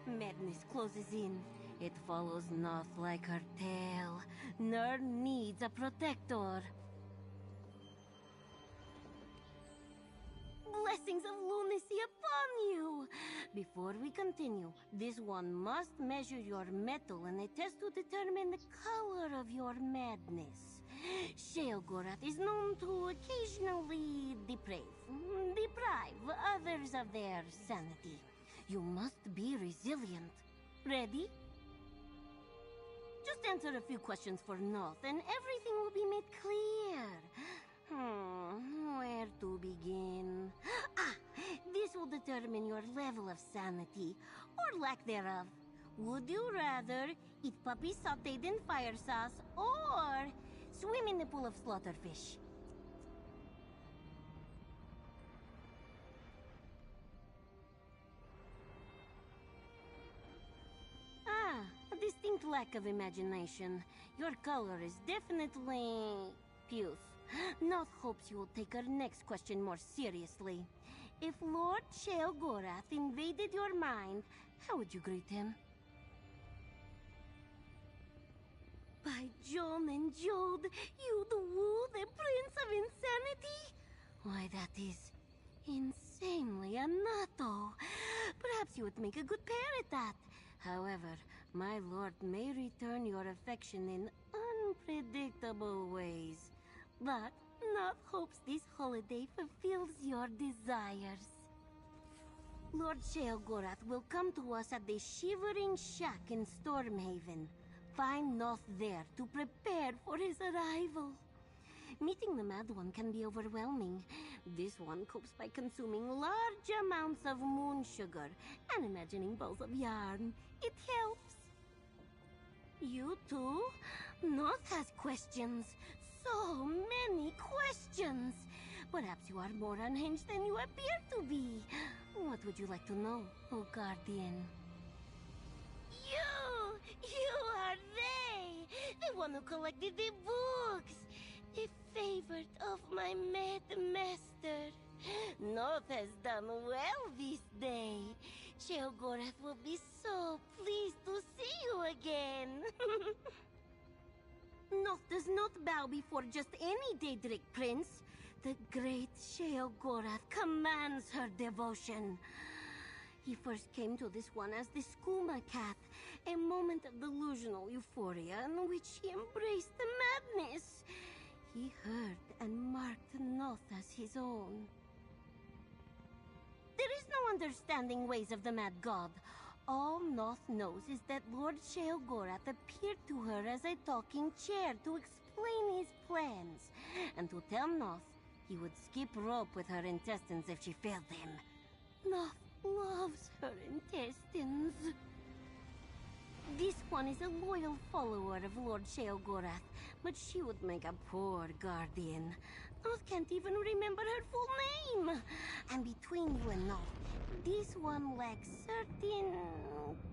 Madness closes in. It follows Noth like her tail. Nerd needs a protector. Blessings of lunacy upon you! Before we continue, this one must measure your metal in a test to determine the color of your madness. Sheogorath is known to occasionally deprive others of their sanity. You must be resilient. Ready? Just answer a few questions for Noth, and everything will be made clear. Where to begin? This will determine your level of sanity, or lack thereof. Would you rather eat puppies sauteed in fire sauce, or swim in a pool of slaughterfish? A distinct lack of imagination. Your color is definitely puce. Noth hopes you will take her next question more seriously. If Lord Sheogorath invaded your mind, how would you greet him? By John and Jode, you'd woo the Prince of Insanity? Why, that is insanely anato. Perhaps you would make a good pair at that. However, my lord may return your affection in unpredictable ways. But Noth hopes this holiday fulfills your desires. Lord Sheogorath will come to us at the Shivering Shack in Stormhaven. Find Noth there to prepare for his arrival. Meeting the Mad One can be overwhelming. This one copes by consuming large amounts of moon sugar and imagining balls of yarn. It helps. You too? Noth has questions. So many questions. Perhaps you are more unhinged than you appear to be. What would you like to know, oh Guardian? You are they! The one who collected the books! The favorite of my mad master. Noth has done well this day. Sheogorath will be so pleased to see you again. Noth does not bow before just any Daedric prince. The great Sheogorath commands her devotion. He first came to this one as the Skooma Cat, a moment of delusional euphoria in which he embraced the madness. He heard and marked Noth as his own. There is no understanding ways of the Mad God. All Noth knows is that Lord Sheogorath appeared to her as a talking chair to explain his plans, and to tell Noth he would skip rope with her intestines if she failed him. Noth loves her intestines. This one is a loyal follower of Lord Sheogorath, but she would make a poor guardian. Noth can't even remember her full name. And between you and Noth, this one lacks certain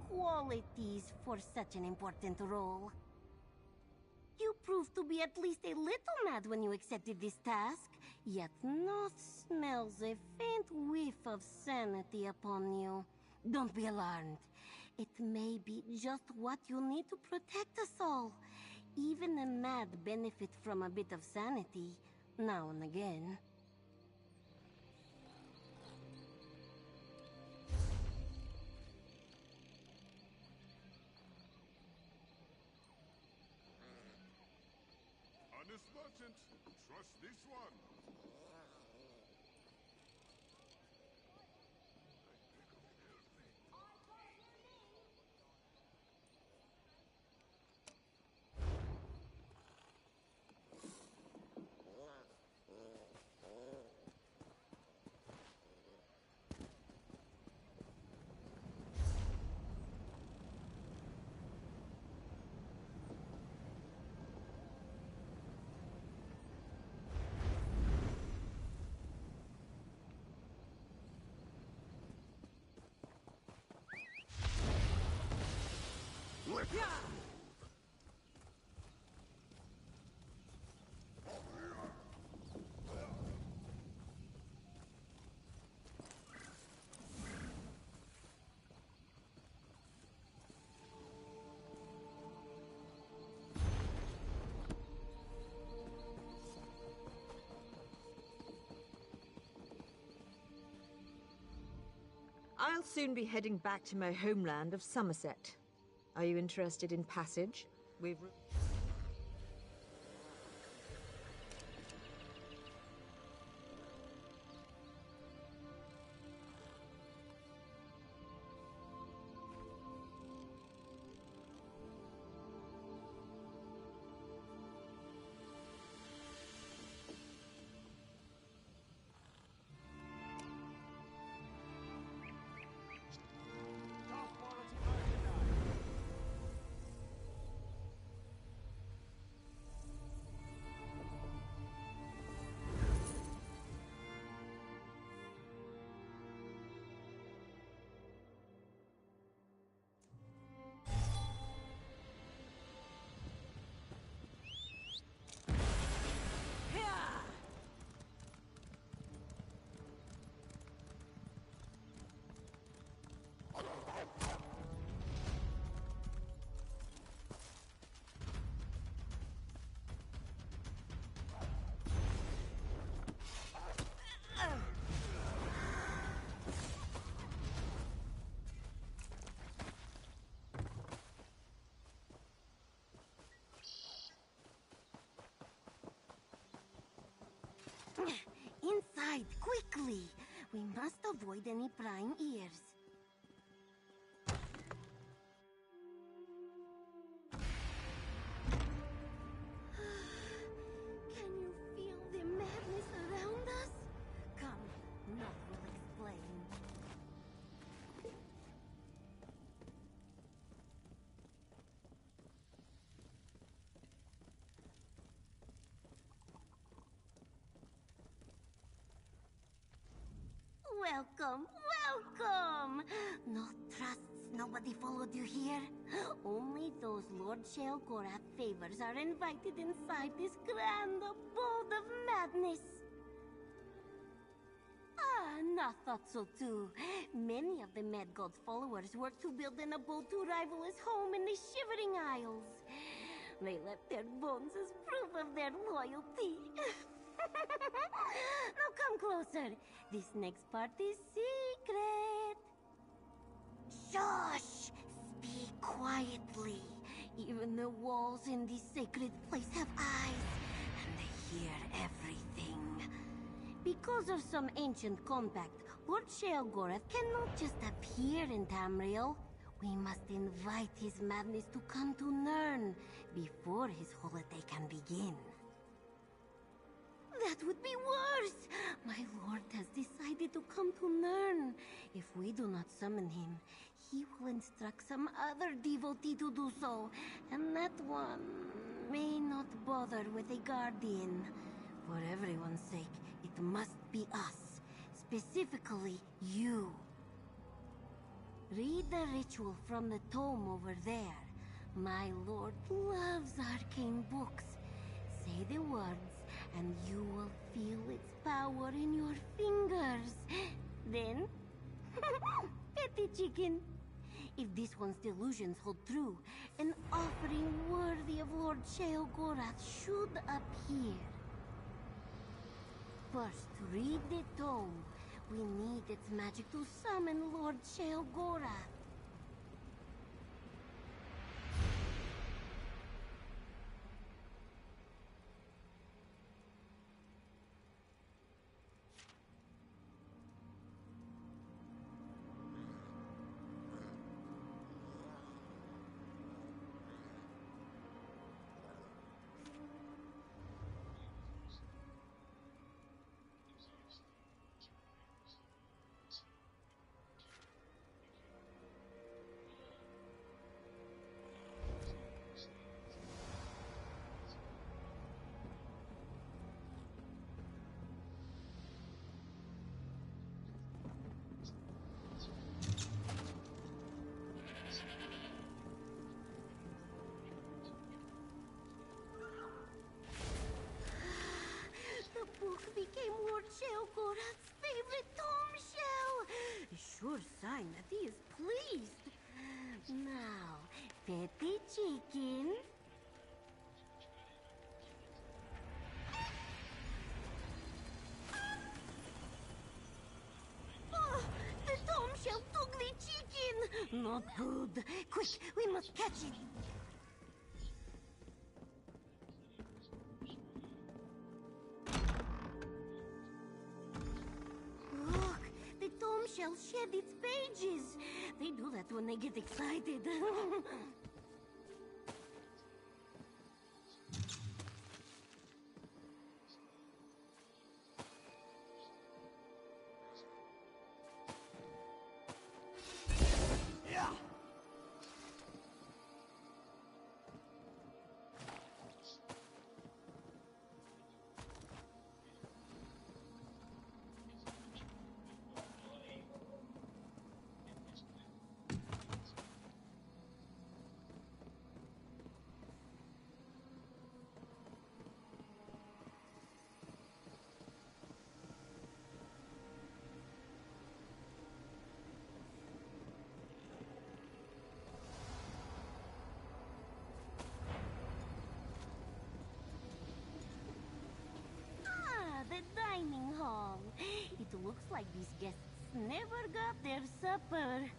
qualities for such an important role. You proved to be at least a little mad when you accepted this task, yet Noth smells a faint whiff of sanity upon you. Don't be alarmed. It may be just what you need to protect us all. Even the mad benefit from a bit of sanity, now and again. Honest merchant, trust this one. Let's go. I'll soon be heading back to my homeland of Somerset. Are you interested in passage? We've... Inside, quickly! We must avoid any prying ears. Can you feel the madness around us? Come, Noth will explain. Welcome, welcome! No trusts, nobody followed you here. Only those Lord Sheogorath favors are invited inside this grand abode of madness. Ah, Noth thought so too. Many of the Mad God's followers work to build an abode to rival his home in the Shivering Isles. They left their bones as proof of their loyalty. Now come closer. This next part is secret. Shush! Speak quietly. Even the walls in this sacred place have eyes, and they hear everything. Because of some ancient compact, Lord Sheogorath cannot just appear in Tamriel. We must invite his madness to come to Nirn before his holiday can begin. That would be worse! My lord has decided to come to Nirn. If we do not summon him, he will instruct some other devotee to do so, and that one may not bother with a guardian. For everyone's sake, it must be us. Specifically, you. Read the ritual from the tome over there. My lord loves arcane books. Say the words, and you will feel its power in your fingers. Then, petty chicken. If this one's delusions hold true, an offering worthy of Lord Sheogorath should appear. First, read the tome. We need its magic to summon Lord Sheogorath. Became Lord Sheogorath's favorite tome shell. A sure sign that he is pleased. Now, petty chicken. Oh, the tome shell took not good. Quick, we must catch it. Look, the tome shell shed its pages. They do that when they get excited. The dining hall. It looks like these guests never got their supper.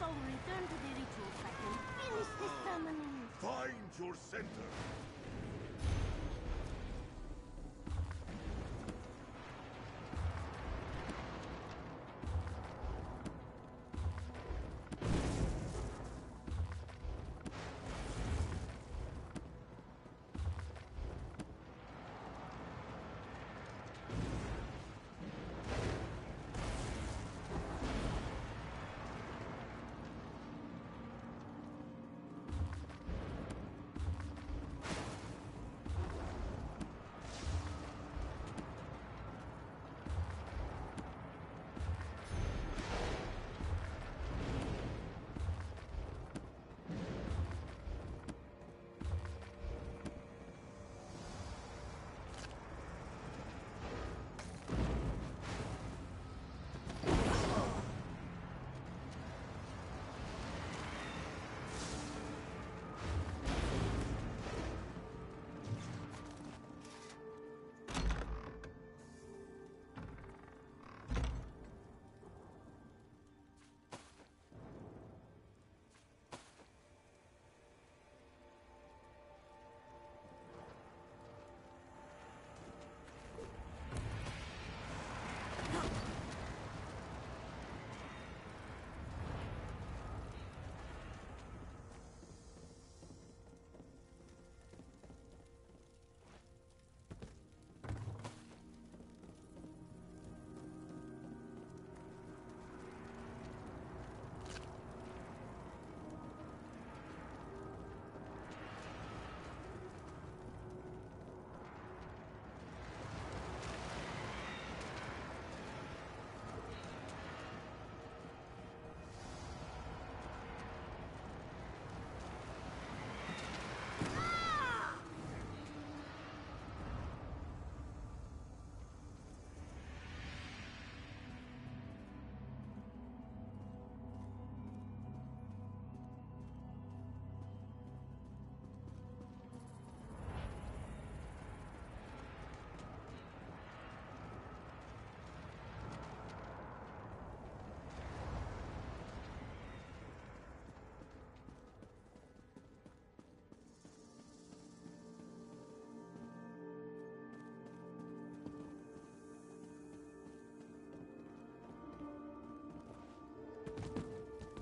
I'll return to the ritual site and finish this summoning. Find your center.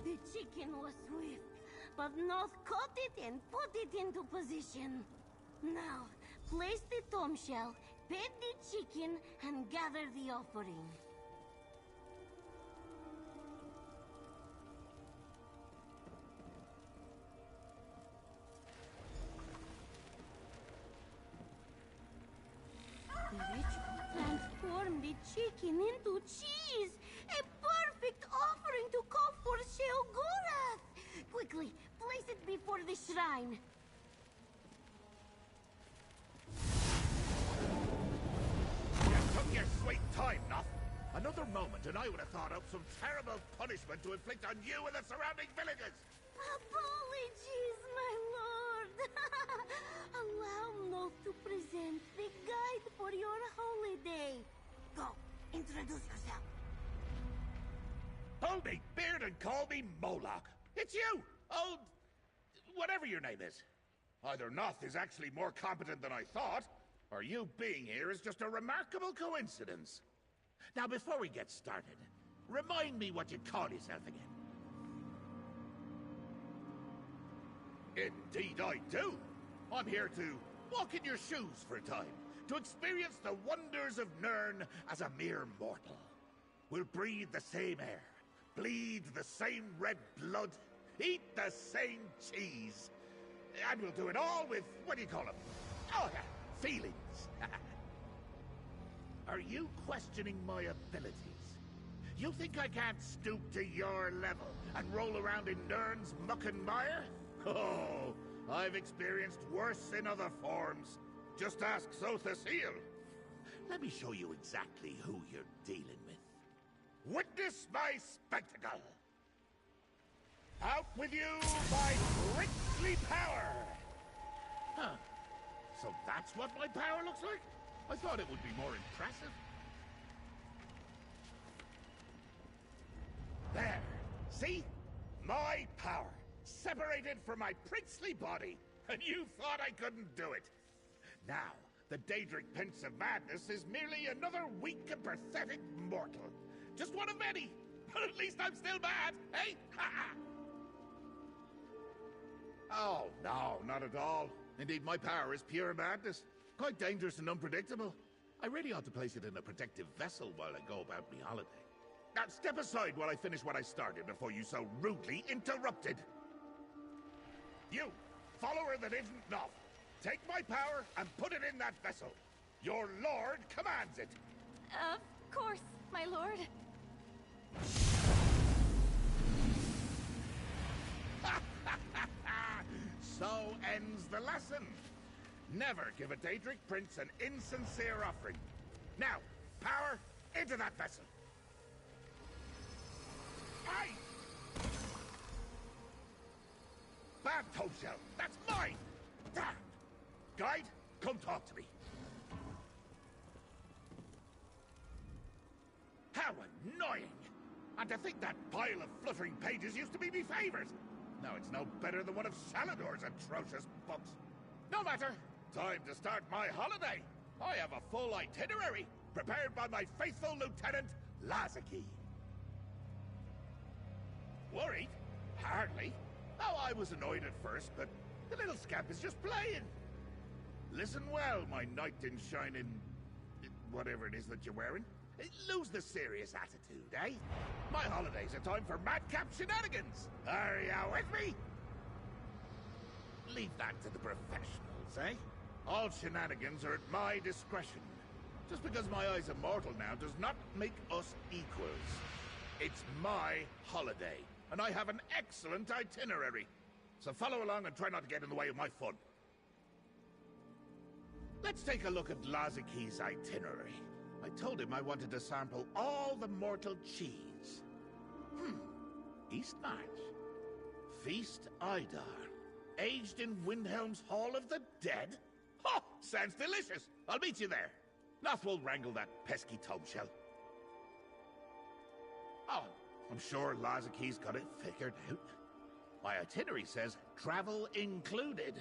The chicken was swift, but Noth caught it and put it into position. Now, place the tomb shell, pet the chicken, and gather the offering. The ritual transformed the chicken into cheese! A perfect offering to call for Sheogorath! Quickly, place it before the shrine. You took your sweet time, Noth. Another moment and I would have thought up some terrible punishment to inflict on you and the surrounding villages. Apologies, my lord. Allow Noth to present the guide for your holiday. Go, introduce yourself. Hold me, beard, and call me Moloch. It's you! Old... whatever your name is. Either Noth is actually more competent than I thought, or you being here is just a remarkable coincidence. Now, before we get started, remind me what you call yourself again. Indeed I do. I'm here to walk in your shoes for a time, to experience the wonders of Nirn as a mere mortal. We'll breathe the same air, bleed the same red blood, eat the same cheese. And we'll do it all with, what do you call them? Oh, yeah, feelings. Are you questioning my abilities? You think I can't stoop to your level and roll around in Nirn's muck and mire? Oh, I've experienced worse in other forms. Just ask Sothasil. Let me show you exactly who you're dealing with. Witness my spectacle! Out with you, my princely power! Huh. So that's what my power looks like? I thought it would be more impressive. There. See? My power, separated from my princely body, and you thought I couldn't do it. Now, the Daedric Prince of Madness is merely another weak and pathetic mortal. Just one of many, but at least I'm still bad, eh? Oh, no, not at all. Indeed, my power is pure madness. Quite dangerous and unpredictable. I really ought to place it in a protective vessel while I go about my holiday. Now, step aside while I finish what I started before you so rudely interrupted. You, follower that isn't Noth, take my power and put it in that vessel. Your lord commands it. Of course, my lord. So ends the lesson. Never give a Daedric prince an insincere offering. Now, power into that vessel. Aye! Bad Toad Shell, that's mine! Damn! Guide, come talk to me. How annoying! And to think that pile of fluttering pages used to be me favorite! Now it's no better than one of Salador's atrocious books. No matter. Time to start my holiday. I have a full itinerary, prepared by my faithful Lieutenant, Lazaki. Worried? Hardly. Oh, I was annoyed at first, but the little scamp is just playing. Listen well, my knight in shining... whatever it is that you're wearing. Lose the serious attitude, eh? My holiday's a time for madcap shenanigans. Are ya with me? Leave that to the professionals, eh? All shenanigans are at my discretion. Just because my eye's immortal now does not make us equals. It's my holiday, and I have an excellent itinerary. So follow along and try not to get in the way of my fun. Let's take a look at Lazaki's itinerary. I told him I wanted to sample all the mortal cheese. Eastmarch. Feast Idar. Aged in Windhelm's Hall of the Dead? Oh, sounds delicious. I'll meet you there. Noth will wrangle that pesky Toadshell. Oh, I'm sure Lazaki's got it figured out. My itinerary says travel included.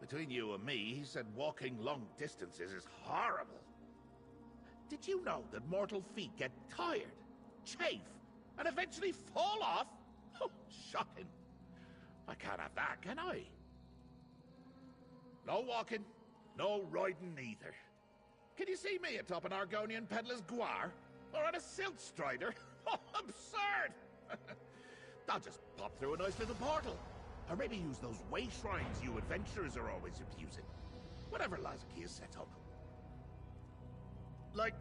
Between you and me, he said walking long distances is horrible. Did you know that mortal feet get tired, chafe, and eventually fall off? Oh, shocking. I can't have that, can I? No walking, no riding either. Can you see me atop an Argonian peddler's guar? Or on a silt strider? Oh, absurd! I'll just pop through a nice little portal. Or maybe use those way shrines you adventurers are always abusing. Whatever Lazaki has set up. Like,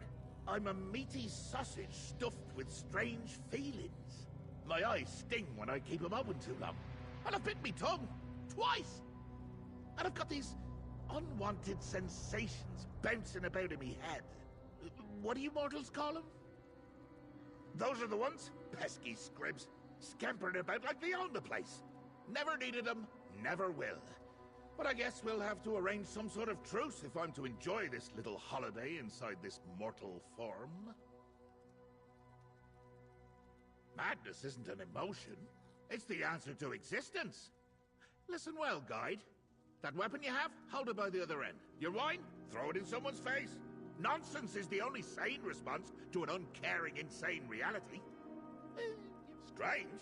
I'm a meaty sausage stuffed with strange feelings. My eyes sting when I keep them open too long. And I've bit me tongue. Twice! And I've got these unwanted sensations bouncing about in me head. What do you mortals call them? Those are the ones? Pesky scribs. Scampering about like they own the place. Never needed them, never will. But I guess we'll have to arrange some sort of truce if I'm to enjoy this little holiday inside this mortal form. Madness isn't an emotion. It's the answer to existence. Listen well, guide. That weapon you have, hold it by the other end. Your wine, throw it in someone's face. Nonsense is the only sane response to an uncaring, insane reality. Strange.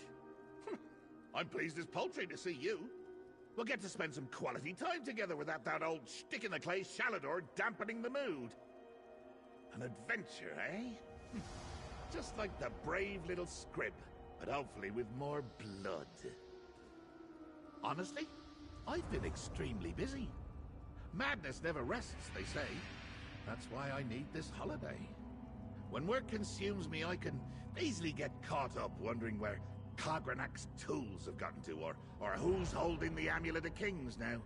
I'm pleased as poultry to see you. We'll get to spend some quality time together without that old stick-in-the-clay Shalador dampening the mood. An adventure, eh? Just like the brave little scrib, but hopefully with more blood. Honestly, I've been extremely busy. Madness never rests, they say. That's why I need this holiday. When work consumes me, I can easily get caught up wondering where Khagranak's tools have gotten to, or who's holding the Amulet of Kings now.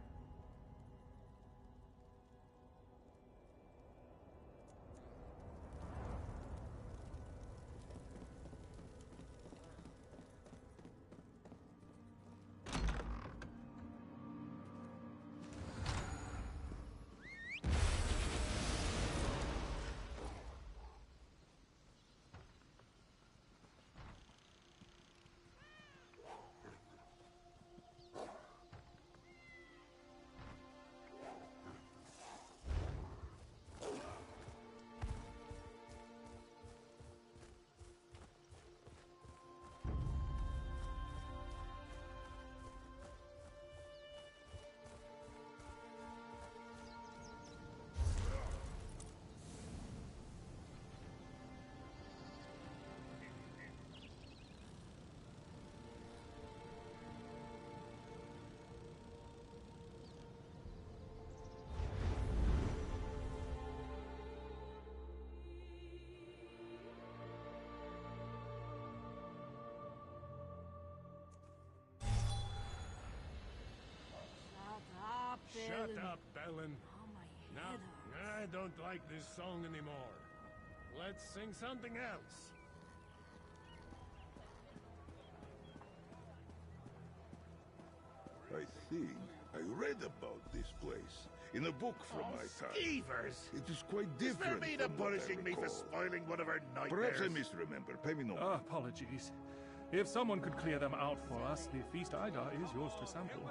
Helen. No, I don't like this song anymore. Let's sing something else. I think I read about this place in a book from my time. Skeevers! It is quite Is different there mean from what I punishing me for recall. spoiling one of our nightmares? Perhaps I misremember. Pay me no mind. Apologies. If someone could clear them out for us, the Feast Ida is yours to sample.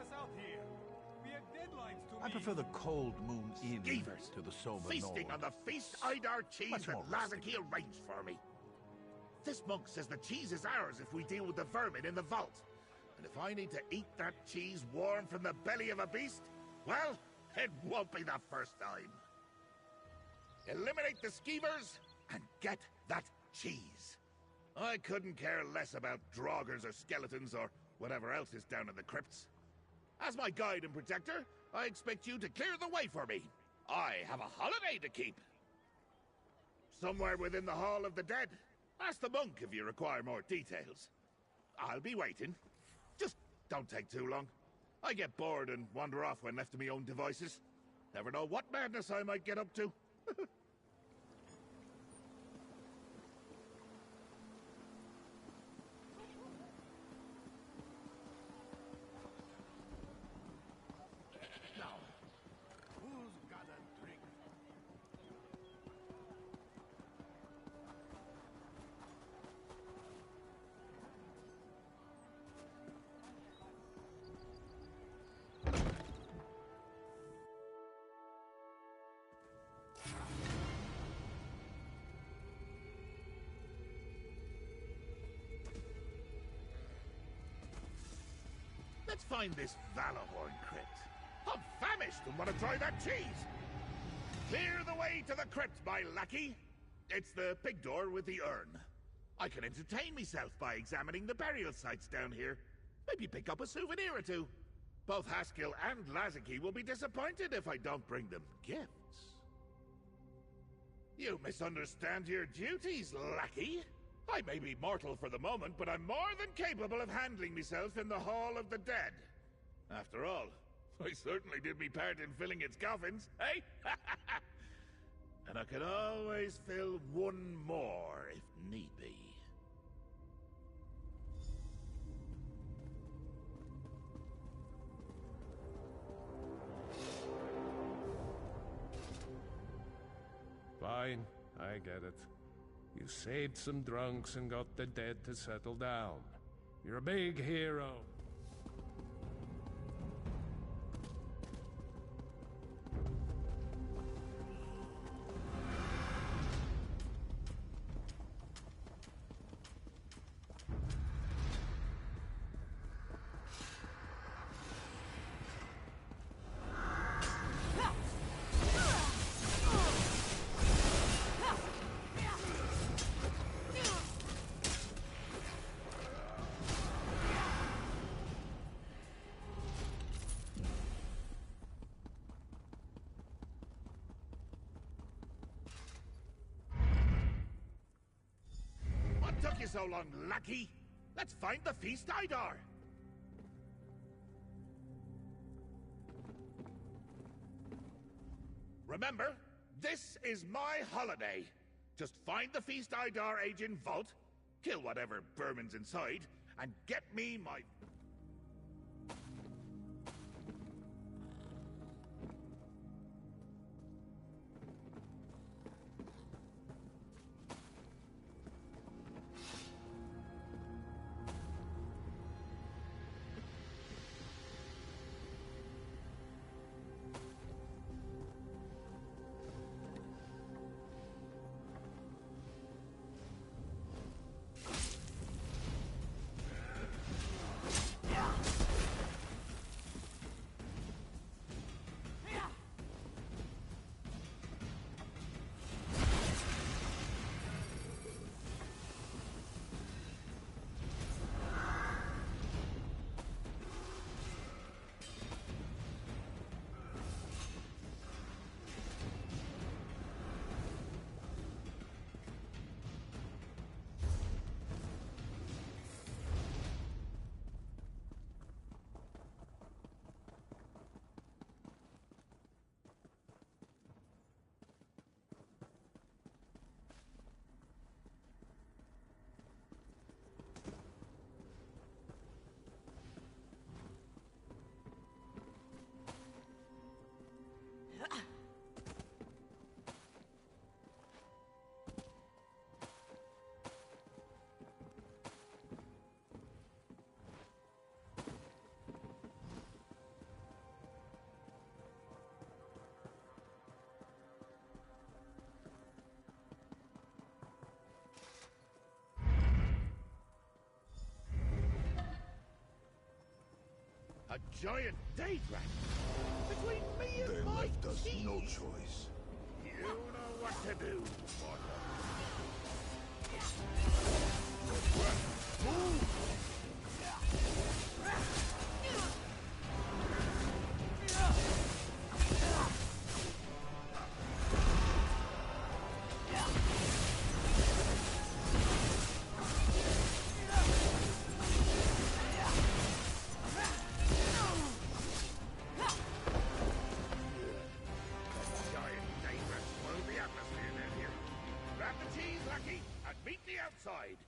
I prefer the Cold Moon Inn Skeevers! to the sober Feasting Nord. on the Feast Idar cheese Much that more Lazarki arranged for me. This monk says the cheese is ours if we deal with the vermin in the vault. And if I need to eat that cheese warm from the belly of a beast, well, it won't be the first time. Eliminate the skeevers and get that cheese. I couldn't care less about draugrs or skeletons or whatever else is down in the crypts. As my guide and protector, I expect you to clear the way for me. I have a holiday to keep. Somewhere within the Hall of the Dead. Ask the monk if you require more details. I'll be waiting. Just don't take too long. I get bored and wander off when left to my own devices. Never know what madness I might get up to. Now, who's got a drink? Let's find this Valahorn crypt. I'm famished and want to try that cheese. Clear the way to the crypt, my lackey. It's the big door with the urn. I can entertain myself by examining the burial sites down here. Maybe pick up a souvenir or two. Both Haskill and Lazarki will be disappointed if I don't bring them gifts. You misunderstand your duties, lackey. I may be mortal for the moment, but I'm more than capable of handling myself in the Hall of the Dead. After all, I certainly did me part in filling its coffins, eh? And I can always fill one more if need be. Fine, I get it. You saved some drunks and got the dead to settle down. You're a big hero. What took you so long, lackey? Let's find the Feast Idar. Remember, this is my holiday. Just find the Feast Idar agent vault, kill whatever vermin's inside, and get me my... A giant day dragon? Between me and They my left us teeth. no choice. You know what to do, mortal. Move! Outside.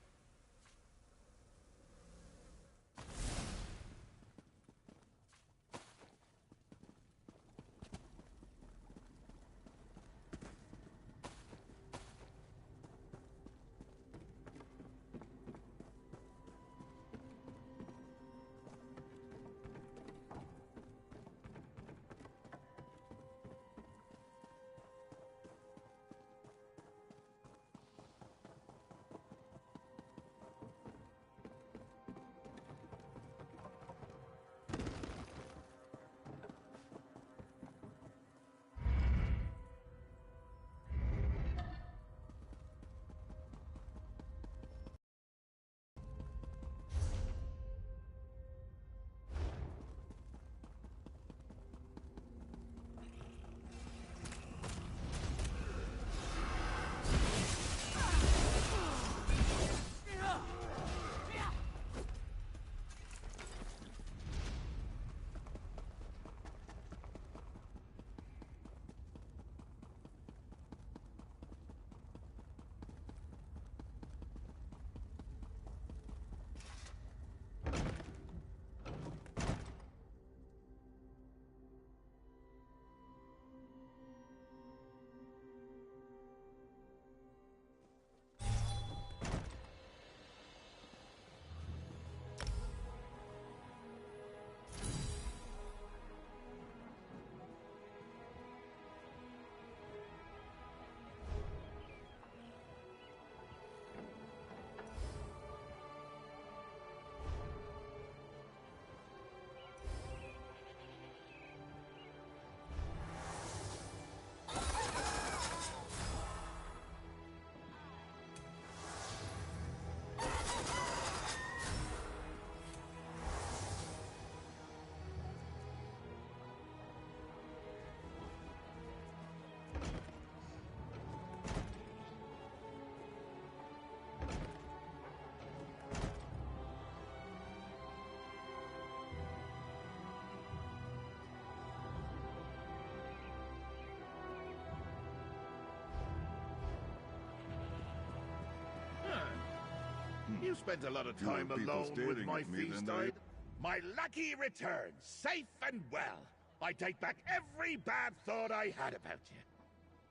You spent a lot of time People alone with staring my at me, feast. then My lackey returns, safe and well. I take back every bad thought I had about you.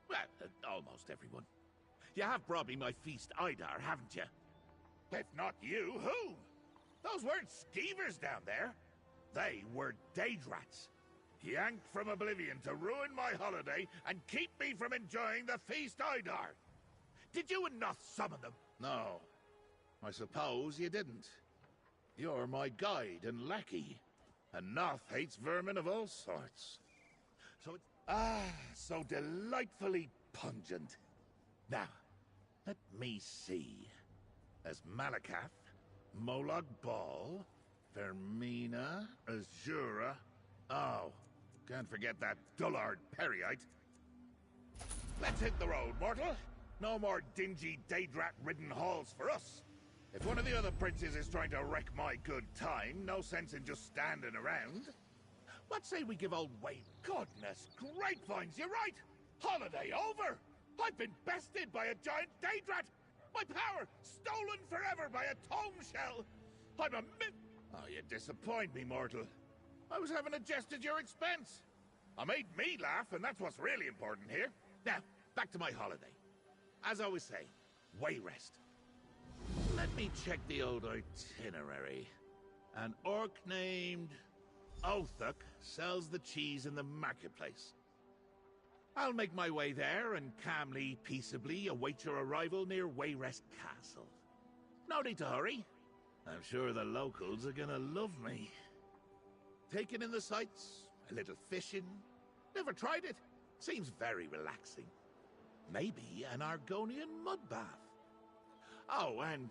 Well, almost everyone. You have brought me my feast Idar, haven't you? If not you, who? Those weren't skeevers down there. They were Daedrats. Yanked from oblivion to ruin my holiday and keep me from enjoying the feast Idar. Did you and Noth summon them? No. I suppose you didn't. You're my guide and lackey. And Noth hates vermin of all sorts. So it's... so delightfully pungent. Now, let me see. As Malakath, Molag Bal, Vermina, Azura... Oh, can't forget that dullard Periite. Let's hit the road, mortal. No more dingy Daedrat-ridden halls for us. If one of the other princes is trying to wreck my good time, no sense in just standing around. What say we give old Wayne? Goodness grapevines, you're right! Holiday over! I've been bested by a giant Daedrat! My power stolen forever by a tome shell! I'm a Oh, you disappoint me, mortal. I was having a jest at your expense. I made me laugh, and that's what's really important here. Now, back to my holiday. As I always say, way rest. Let me check the old itinerary. An orc named Othuk sells the cheese in the marketplace. I'll make my way there and calmly, peaceably await your arrival near Wayrest Castle. No need to hurry. I'm sure the locals are gonna love me. taking in the sights, a little fishing. Never tried it. Seems very relaxing. Maybe an Argonian mud bath. Oh, and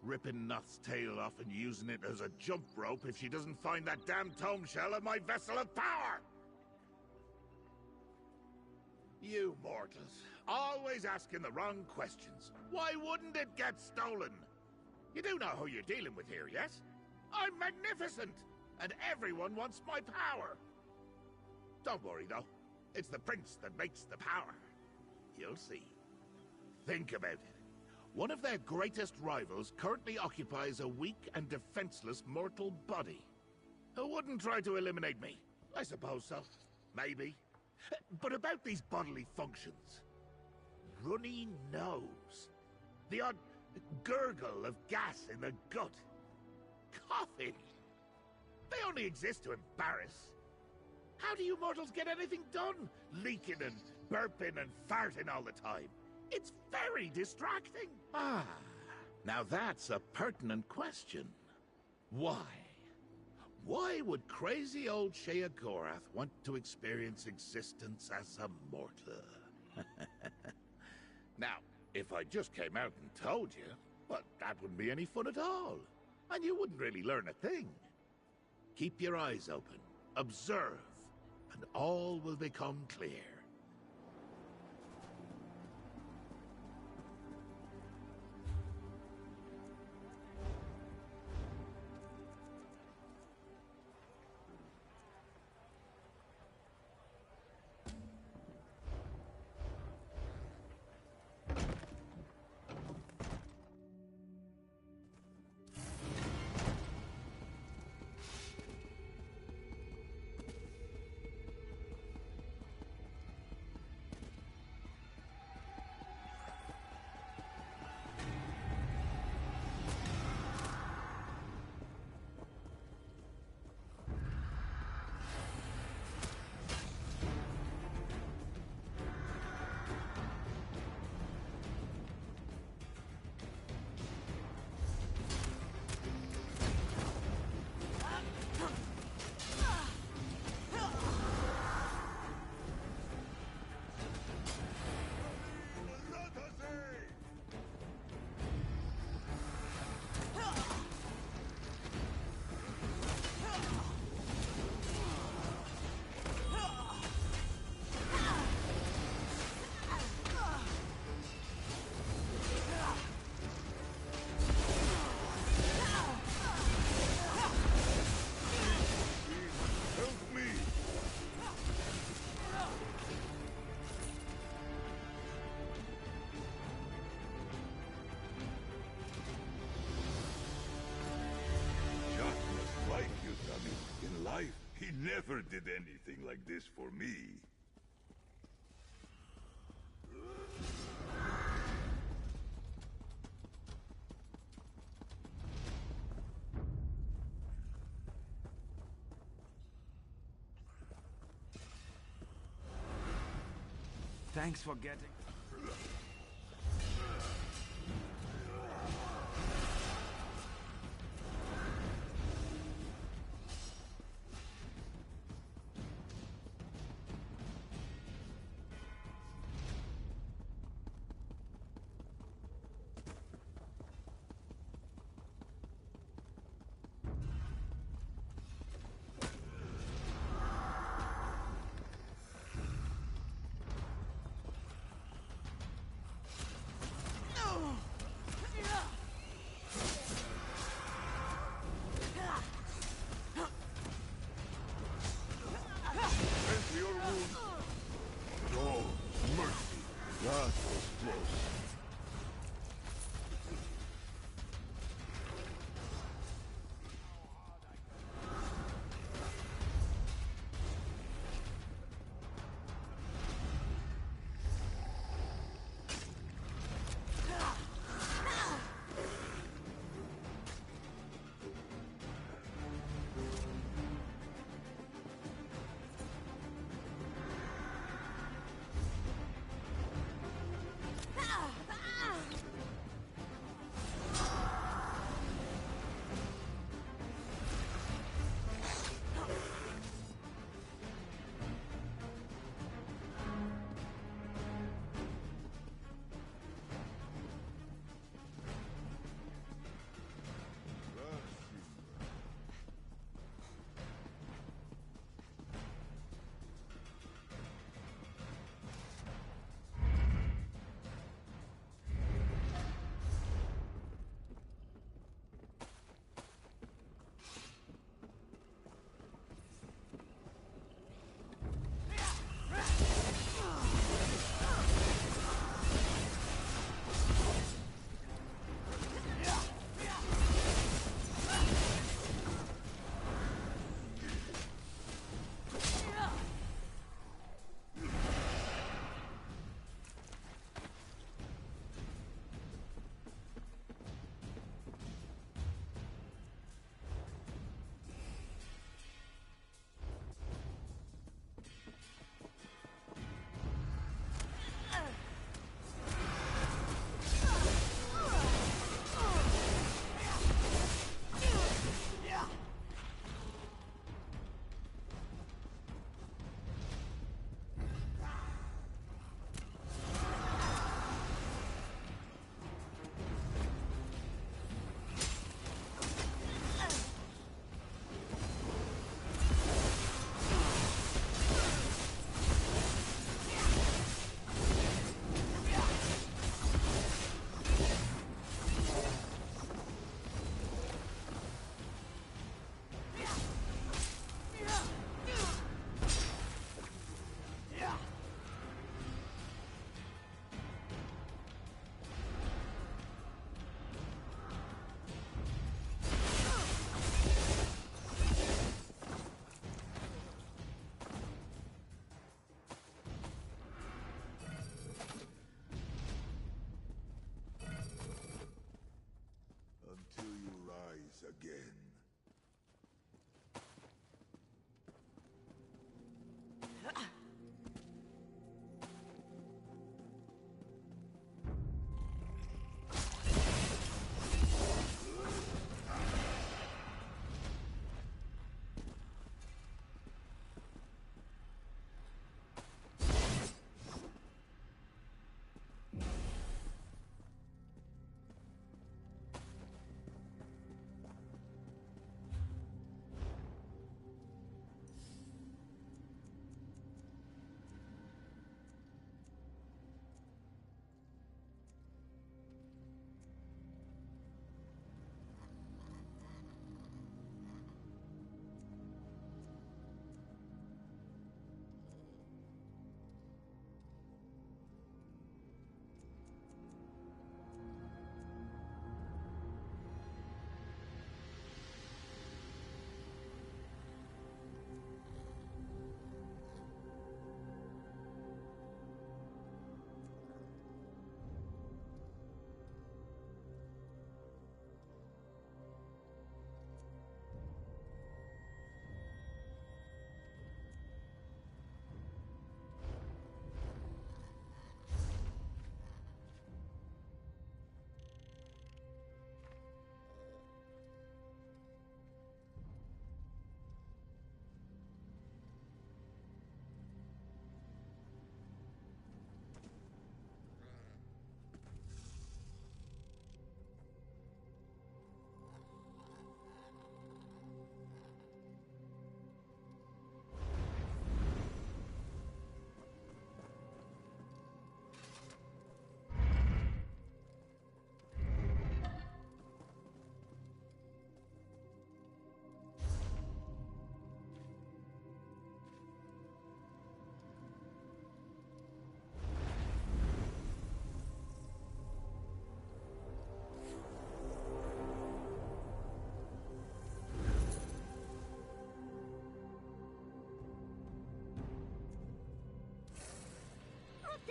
ripping Noth's tail off and using it as a jump rope if she doesn't find that damn tome shell of my vessel of power! You mortals, always asking the wrong questions. Why wouldn't it get stolen? You do know who you're dealing with here, yes? I'm magnificent, and everyone wants my power. Don't worry, though. It's the prince that makes the power. You'll see. Think about it. One of their greatest rivals currently occupies a weak and defenseless mortal body. Who wouldn't try to eliminate me? I suppose so. Maybe. But about these bodily functions. Runny nose. The odd gurgle of gas in the gut. Coughing. They only exist to embarrass. How do you mortals get anything done? Leaking and burping and farting all the time. It's very distracting. Ah, now that's a pertinent question. Why? Why would crazy old Sheogorath want to experience existence as a mortal? Now, if I just came out and told you, well, that wouldn't be any fun at all. And you wouldn't really learn a thing. Keep your eyes open, observe, and all will become clear. He never did anything like this for me. Thanks for getting...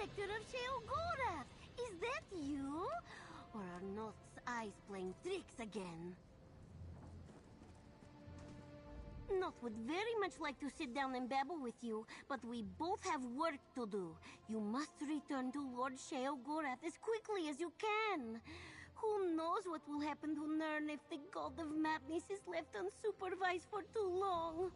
protector of Sheogorath! Is that you? Or are Noth's eyes playing tricks again? Noth would very much like to sit down and babble with you, but we both have work to do. You must return to Lord Sheogorath as quickly as you can. Who knows what will happen to Nern if the god of madness is left unsupervised for too long?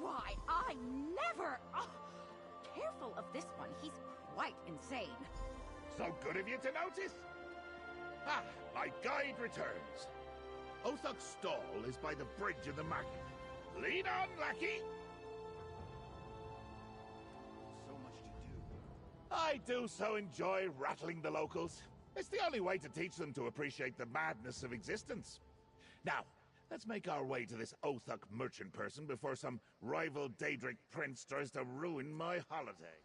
Why, I never... Oh, careful of this one. He's quite insane. So good of you to notice. Ah, my guide returns. Othok's stall is by the bridge of the market. Lead on, lackey! So much to do. I do so enjoy rattling the locals. It's the only way to teach them to appreciate the madness of existence. Now, let's make our way to this Othok merchant person before some rival Daedric prince tries to ruin my holiday.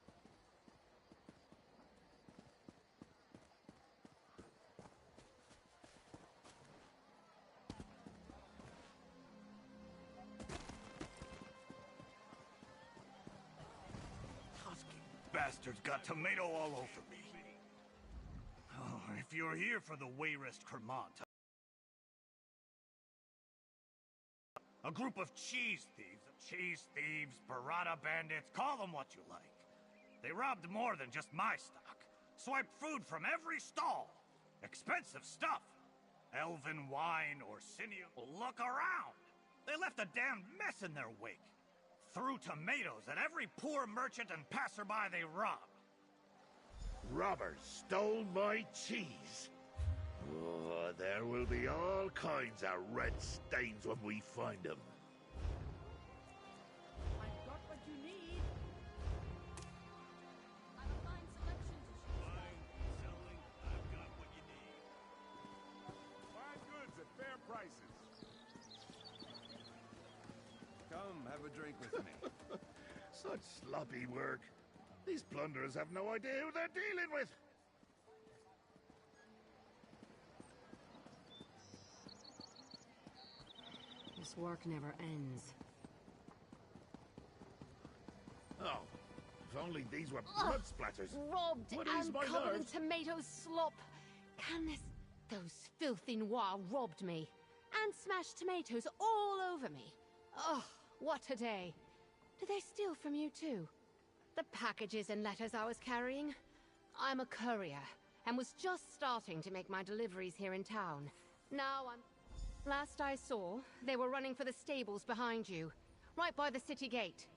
Bastard's got tomato all over me. Oh, if you're here for the Wayrest Kermont, a group of cheese thieves, burrata bandits, call them what you like. They robbed more than just my stock. Swiped food from every stall. Expensive stuff. Elven wine or sinew. Look around. They left a damned mess in their wake. Threw tomatoes at every poor merchant and passerby they robbed. Robbers stole my cheese. Oh, there will be all kinds of red stains when we find them. I've got what you need. I've a fine selection to choose from. Buying, selling, I've got what you need. Fine goods at fair prices. Come, have a drink with me. Such sloppy work. These plunderers have no idea who they're dealing with. This work never ends. Oh, if only these were blood splatters. Robbed What is and my covered in nerves? tomato slop. Those filthy noirs robbed me. And smashed tomatoes all over me. Oh, what a day. Did they steal from you too? The packages and letters I was carrying? I'm a courier, and was just starting to make my deliveries here in town. Now I'm... Last I saw, they were running for the stables behind you, right by the city gate.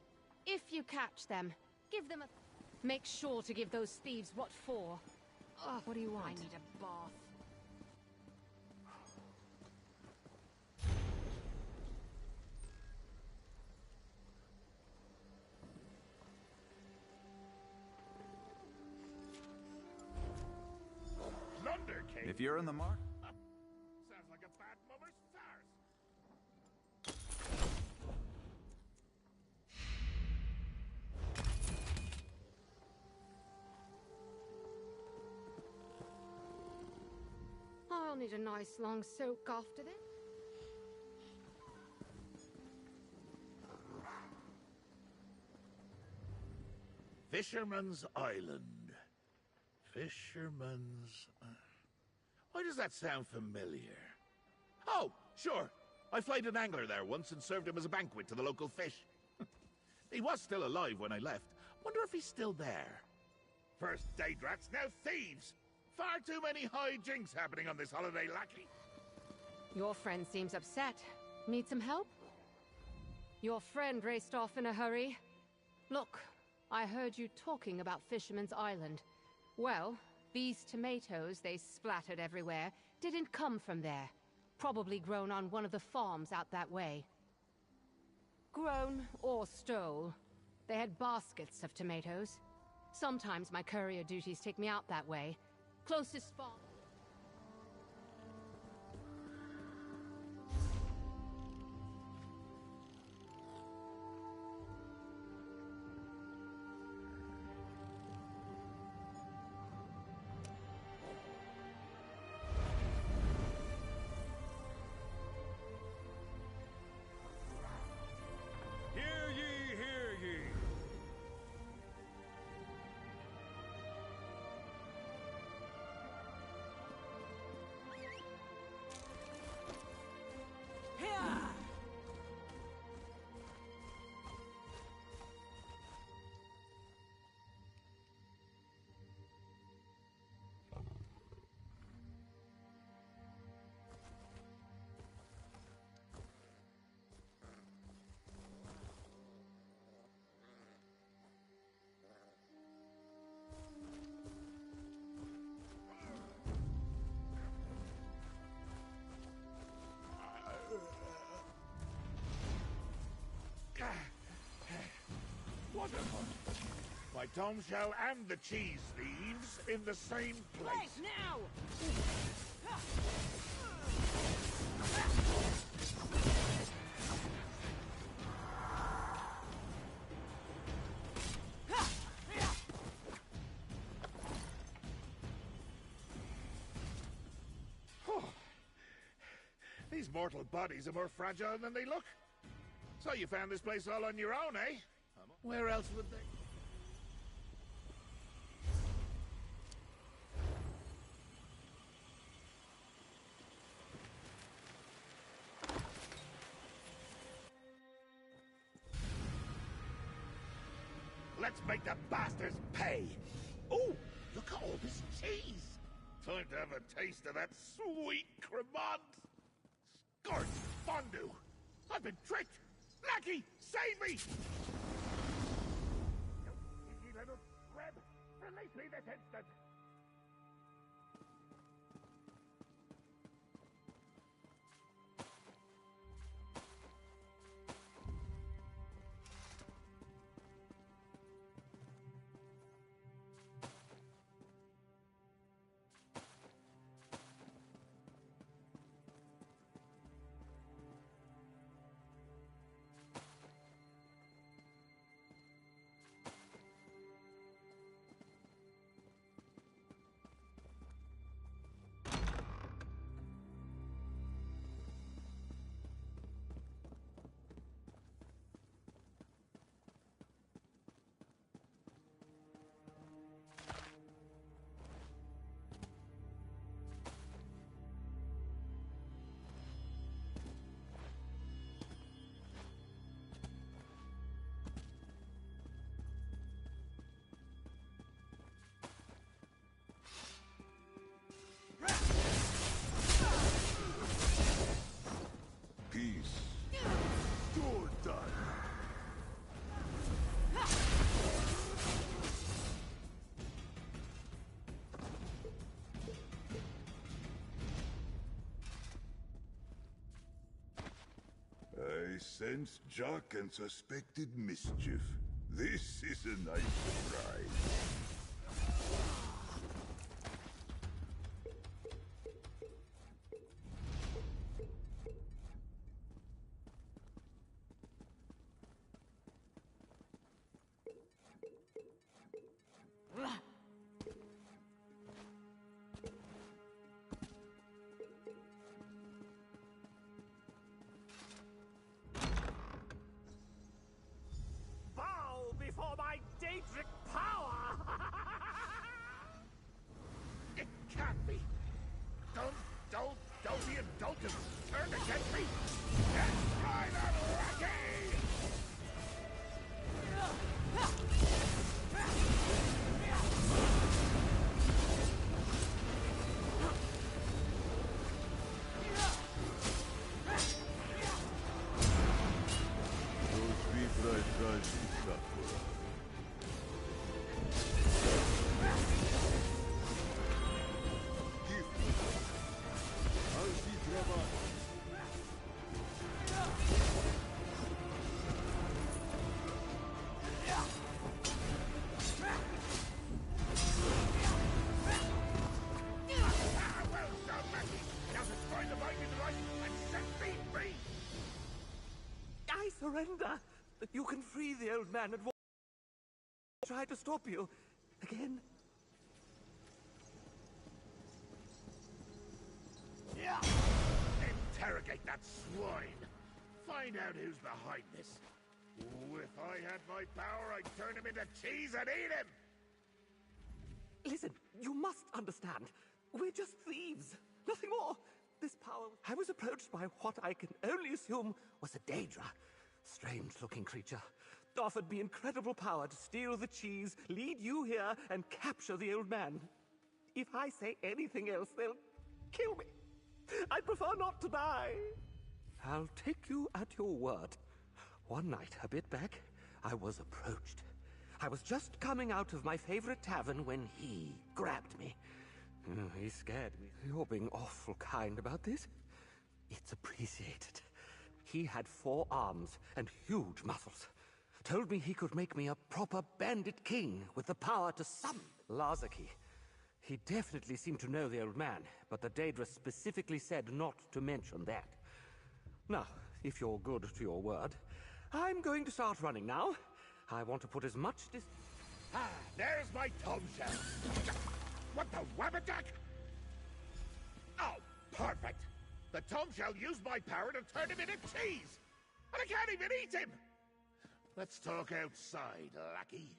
If you catch them, give them a... Make sure to give those thieves what for. Oh, what do you want? I need a bath. Plunder came. If you're in the mark, Sounds like a bad mummer's farce. I'll need a nice long soak after this. Fisherman's Island. Fisherman's... Why does that sound familiar? Oh, sure. I flayed an angler there once and served him as a banquet to the local fish. He was still alive when I left. Wonder if he's still there. First Daedrats, now thieves! Far too many hijinks happening on this holiday, lackey. Your friend seems upset. Need some help? Your friend raced off in a hurry. Look, I heard you talking about Fisherman's Island. Well, these tomatoes they splattered everywhere didn't come from there. Probably grown on one of the farms out that way. Grown or stole. They had baskets of tomatoes. Sometimes my courier duties take me out that way. Closest farm... Wonderful. My Tom Shell and the cheese thieves in the same place. now! These mortal bodies are more fragile than they look. So you found this place all on your own, eh? Where else would they... Let's make the bastards pay! Oh, look at all this cheese! Time to have a taste of that sweet cremant! Scorched fondue! I've been tricked! Lackey, save me! You little scrub! Release me this instant! Peace. You're done. I sense Jock and suspected mischief. This is a nice surprise. Before my Daedric power! It can't be! Don't be indulgent! Turn against me! Destroy the lackey! Those people are trying to suffer. I surrender. You can free the old man and try to stop you. Again. Interrogate that swine! Find out who's behind this. Ooh, if I had my power, I'd turn him into cheese and eat him! Listen, you must understand. We're just thieves. Nothing more. This power... I was approached by what I can only assume was a Daedra. Strange-looking creature. Offered me incredible power to steal the cheese, lead you here, and capture the old man. If I say anything else, they'll kill me. I'd prefer not to die. I'll take you at your word. One night, a bit back, I was approached. I was just coming out of my favorite tavern when he grabbed me. He scared me. You're being awful kind about this. It's appreciated. He had 4 arms and huge muscles. Told me he could make me a proper bandit king with the power to summon Lazaki. He definitely seemed to know the old man, but the Daedra specifically said not to mention that. Now, if you're good to your word, I'm going to start running now. I want to put as much There's my tomb shell. What the wabadack? Oh, perfect. The tomb shell used my power to turn him into cheese. And I can't even eat him. Let's talk outside, lackey.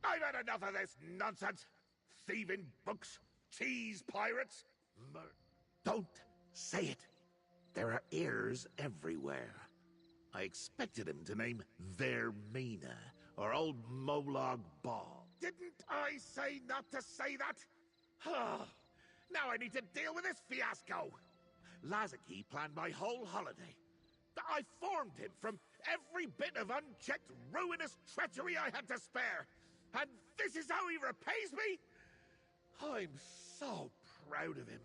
I've had enough of this nonsense. Thieving books, cheese pirates. Don't say it. There are ears everywhere. I expected him to name Vermina or old Molag Ball. Didn't I say not to say that? Now I need to deal with this fiasco. Lazaki planned my whole holiday. I formed him from every bit of unchecked, ruinous treachery I had to spare. And this is how he repays me? I'm so proud of him.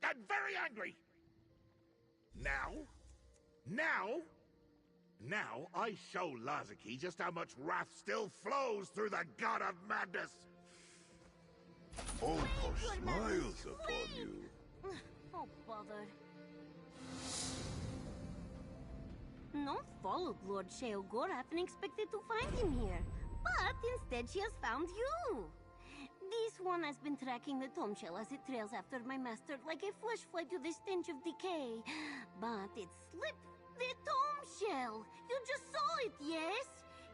And very angry. Now I show Lazaki just how much wrath still flows through the god of madness. Uncle smiles upon you. Oh, bother. Not followed Lord Sheogorath and expected to find him here. But instead she has found you. This one has been tracking the tomb shell as it trails after my master like a flesh fly to the stench of decay. But it slipped the tomb shell. You just saw it, yes?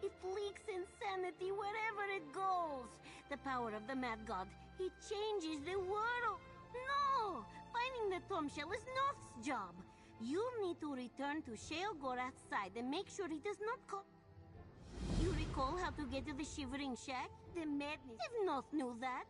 It leaks insanity wherever it goes. The power of the mad god. It changes the world. No! Finding the tomb shell is Noth's job. You need to return to Sheogorath's side and make sure he does not You recall how to get to the Shivering Shack? The madness. If Noth knew that.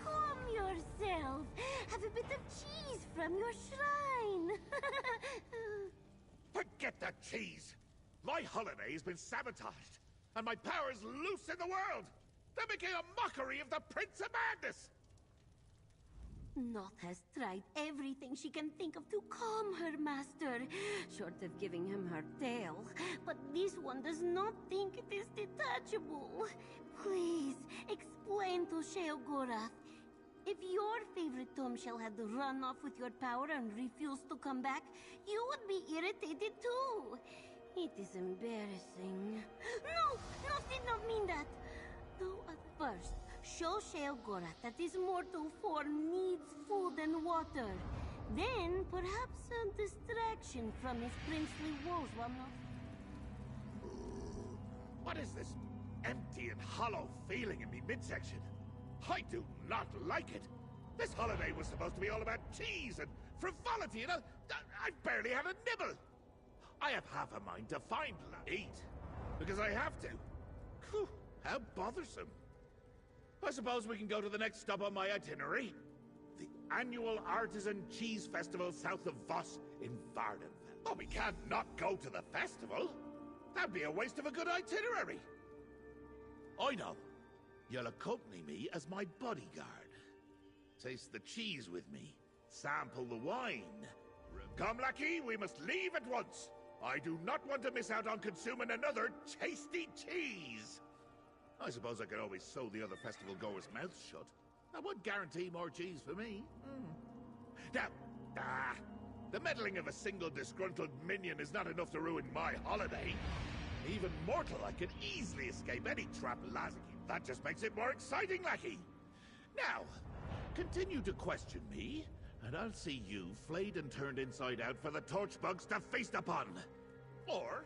Calm yourself. Have a bit of cheese from your shrine. Forget the cheese. My holiday has been sabotaged, and my power's loose in the world. They're making a mockery of the Prince of Madness. Noth has tried everything she can think of to calm her master, short of giving him her tail. But this one does not think it is detachable. Please, explain to Sheogorath. If your favorite tomb shell had run off with your power and refused to come back, you would be irritated too. It is embarrassing. No! Noth did not mean that! Though at first, show Sheogorath that his mortal form needs food and water. Then, perhaps a distraction from his princely woes while not... What is this empty and hollow feeling in me midsection? I do not like it. This holiday was supposed to be all about cheese and frivolity, and I've barely had a nibble. I have half a mind to find eat, because I have to. Whew, how bothersome. I suppose we can go to the next stop on my itinerary. The annual Artisan Cheese Festival south of Voss in Vardenfell. Oh, we can't not go to the festival. That'd be a waste of a good itinerary. I know. You'll accompany me as my bodyguard. Taste the cheese with me. Sample the wine. Come, lackey, we must leave at once. I do not want to miss out on consuming another tasty cheese. I suppose I could always sew the other festival goers' mouths shut. That would guarantee more cheese for me. Now, the meddling of a single disgruntled minion is not enough to ruin my holiday. Even mortal, I could easily escape any trap Lasky. That just makes it more exciting, lackey. Now, continue to question me, and I'll see you flayed and turned inside out for the torchbugs to feast upon. Or...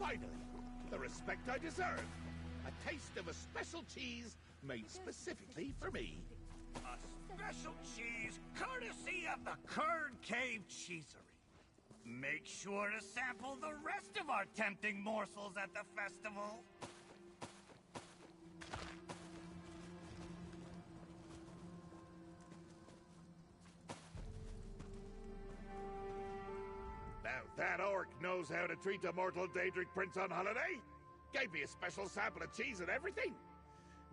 Finally, the respect I deserve. A taste of a special cheese made specifically for me. A special cheese courtesy of the Curd Cave Cheesery. Make sure to sample the rest of our tempting morsels at the festival. Now that orc knows how to treat a mortal Daedric prince on holiday. Gave me a special sample of cheese and everything.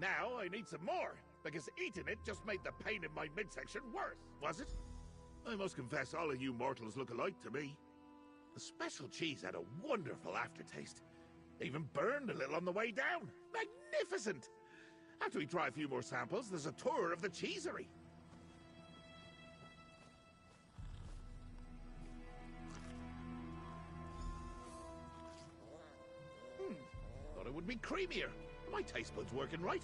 Now I need some more, because eating it just made the pain in my midsection worse, was it? I must confess, all of you mortals look alike to me. The special cheese had a wonderful aftertaste. Even burned a little on the way down. Magnificent! After we try a few more samples, there's a tour of the cheesery. Thought it would be creamier. My taste bud's working right.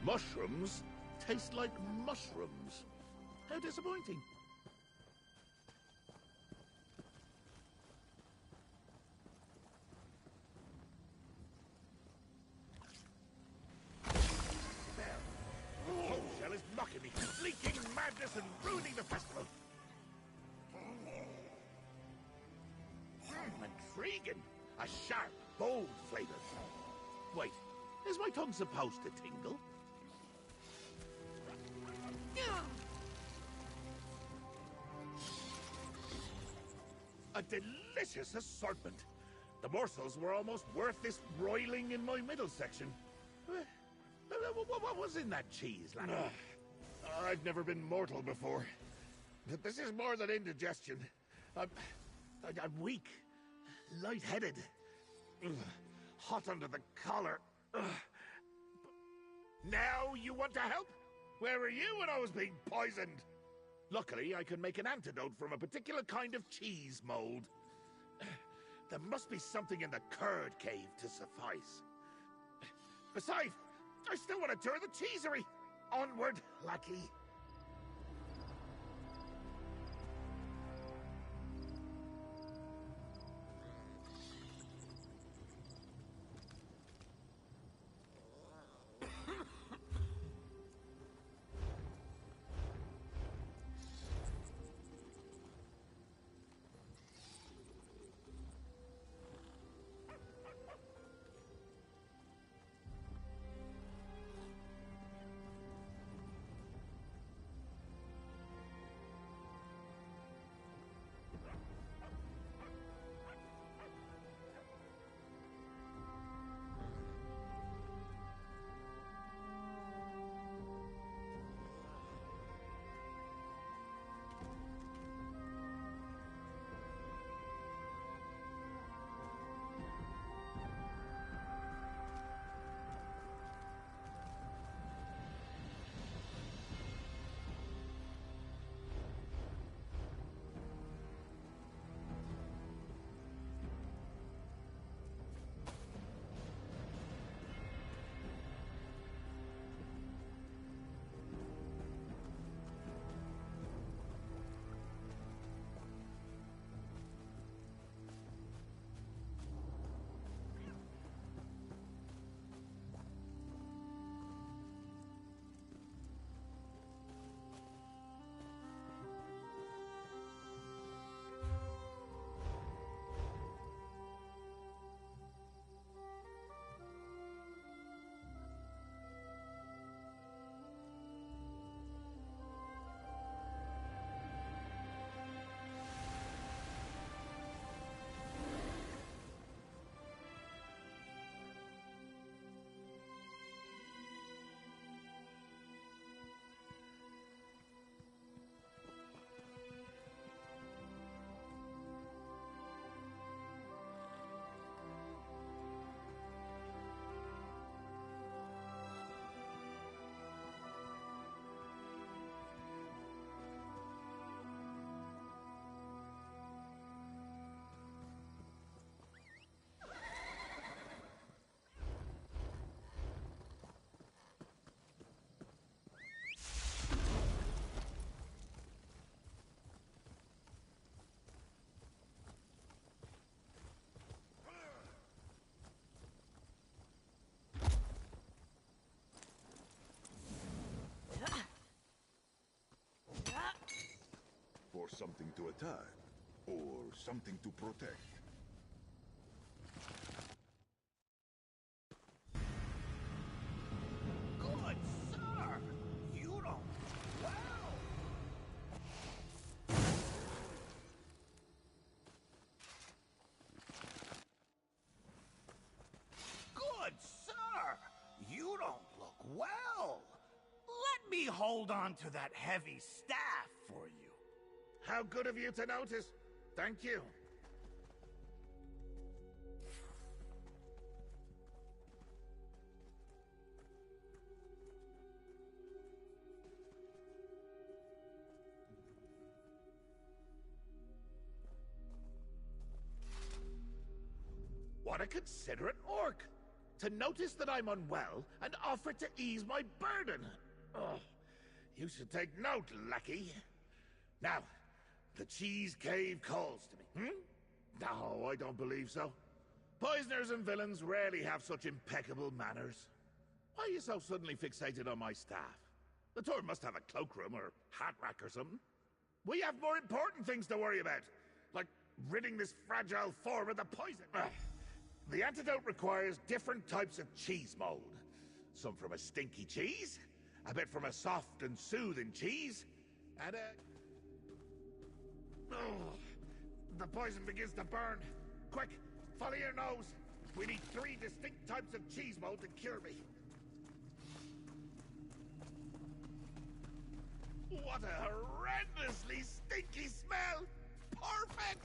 Mushrooms taste like mushrooms. How disappointing. Shell is mocking me, leaking madness and ruining the festival. Intriguing. A sharp, bold flavor. Wait, is my tongue supposed to tingle? A delicious assortment. The morsels were almost worth this roiling in my middle section. What was in that cheese, laddie? I've never been mortal before. This is more than indigestion. I'm weak, lightheaded, hot under the collar. Now you want to help? Where were you when I was being poisoned? Luckily, I can make an antidote from a particular kind of cheese mold. There must be something in the Curd Cave to suffice. Besides, I still want to tour the cheesery. Onward, lackey. something to attack, or something to protect. Good sir! You don't... Well... Good sir! You don't look well. Let me hold on to that heavy staff for you. How good of you to notice. Thank you. What a considerate orc! To notice that I'm unwell and offer to ease my burden. Oh, you should take note, lackey. Now, the cheese cave calls to me, No, I don't believe so. Poisoners and villains rarely have such impeccable manners. Why are you so suddenly fixated on my staff? The tour must have a cloakroom or hat rack or something. We have more important things to worry about, like ridding this fragile form of the poison. The antidote requires different types of cheese mold. Some from a stinky cheese, a bit from a soft and soothing cheese, and the poison begins to burn. Quick, follow your nose. We need 3 distinct types of cheese mold to cure me. What a horrendously stinky smell! Perfect!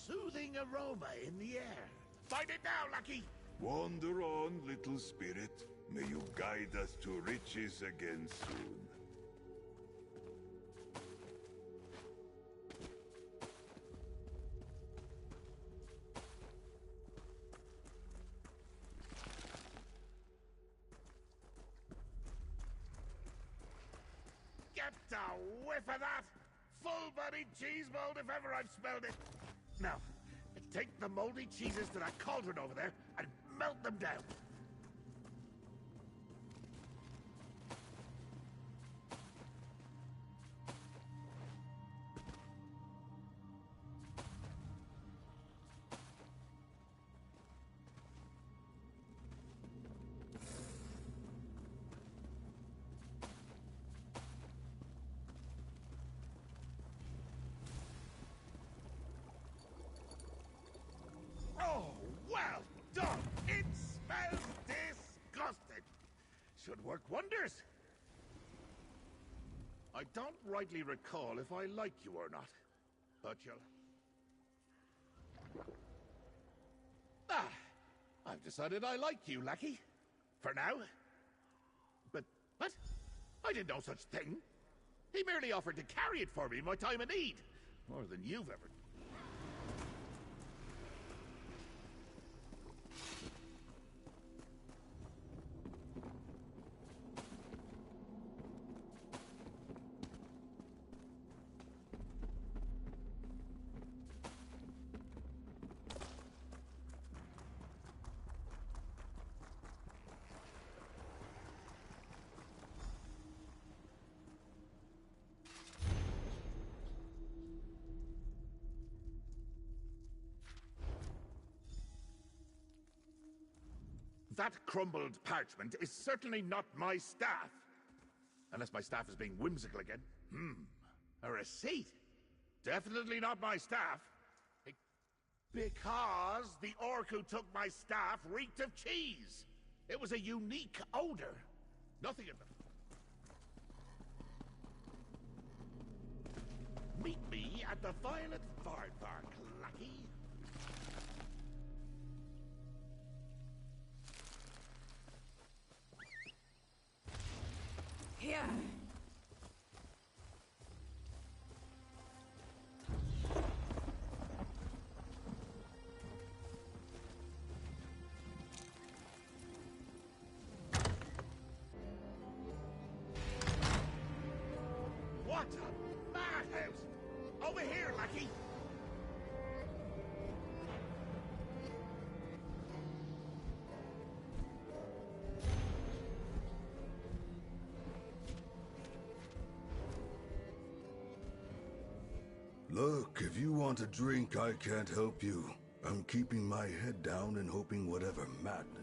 Soothing aroma in the air. Find it now, Lucky! Wander on, little spirit. May you guide us to riches again soon. Get a whiff of that! Full-bodied cheese mold if ever I've smelled it. Now, take the moldy cheeses to that cauldron over there and melt them down. Well done! It smells disgusting! Should work wonders! I don't rightly recall if I like you or not, but you'll... I've decided I like you, lackey. For now. But, what? I did no such thing. He merely offered to carry it for me in my time of need. More than you've ever... That crumbled parchment is certainly not my staff. Unless my staff is being whimsical again. A receipt? Definitely not my staff. Because the orc who took my staff reeked of cheese. It was a unique odor. Nothing of the... Meet me at the Violet Aardvark, lackey. Here. Look, if you want a drink, I can't help you. I'm keeping my head down and hoping whatever madness.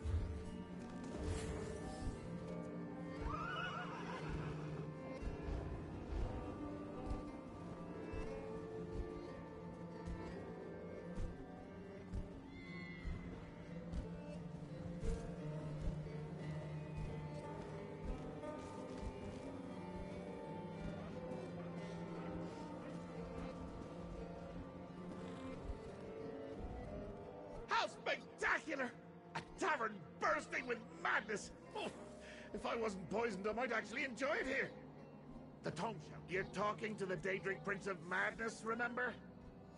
How spectacular! A tavern bursting with madness! Oh, if I wasn't poisoned, I might actually enjoy it here. The Tome Shell. You're talking to the Daedric Prince of Madness, remember?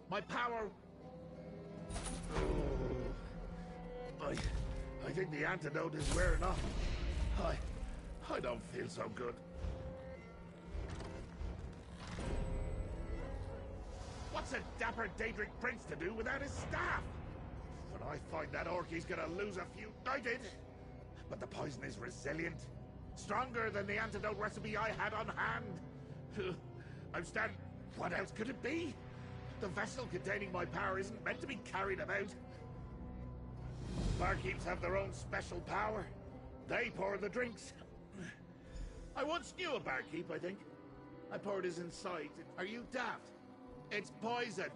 My power... Oh, I think the antidote is wearing off. I don't feel so good. What's a dapper Daedric Prince to do without his staff? When I find that orc, he's gonna lose a few... I did! But the poison is resilient. Stronger than the antidote recipe I had on hand. I'm standing... What else could it be? The vessel containing my power isn't meant to be carried about. Barkeeps have their own special power. They pour the drinks. I once knew a barkeep, I think. I poured his inside. Are you daft? It's poison.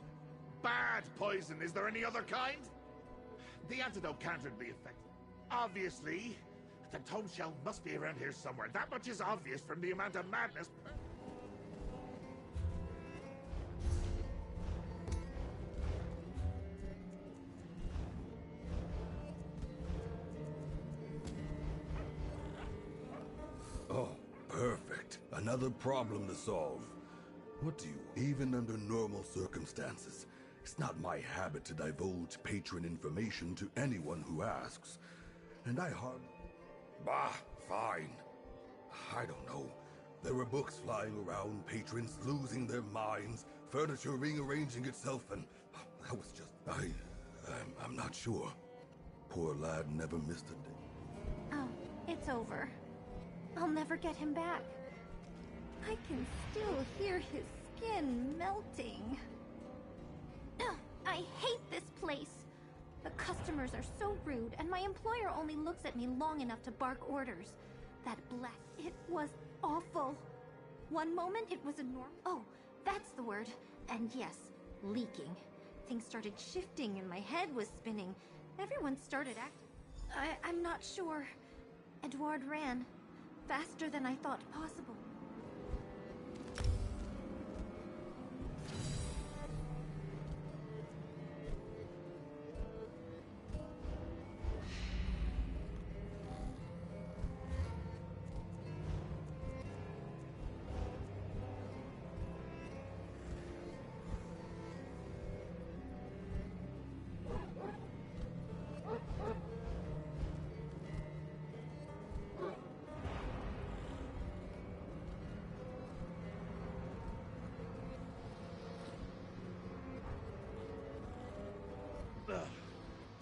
Bad poison. Is there any other kind? The antidote countered the effect. Obviously, the Tome Shell must be around here somewhere. That much is obvious from the amount of madness. Oh, perfect. Another problem to solve. What do you... Even under normal circumstances, it's not my habit to divulge patron information to anyone who asks. And I hardly... Bah, fine. I don't know. There were books flying around, patrons losing their minds, furniture rearranging itself, and that was just... I'm not sure. Poor lad never missed a day. Oh, it's over. I'll never get him back. I can still hear his skin melting. Ugh, I hate this place. The customers are so rude, and my employer only looks at me long enough to bark orders. That it was awful. One moment it was a oh, that's the word. And yes, leaking. Things started shifting and my head was spinning. Everyone started acting. I'm not sure. Edouard ran. Faster than I thought possible.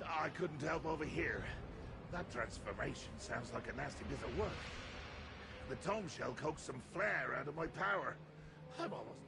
I couldn't help over here. That transformation sounds like a nasty bit of work. The Tome Shell coaxed some flair out of my power. I'm almost...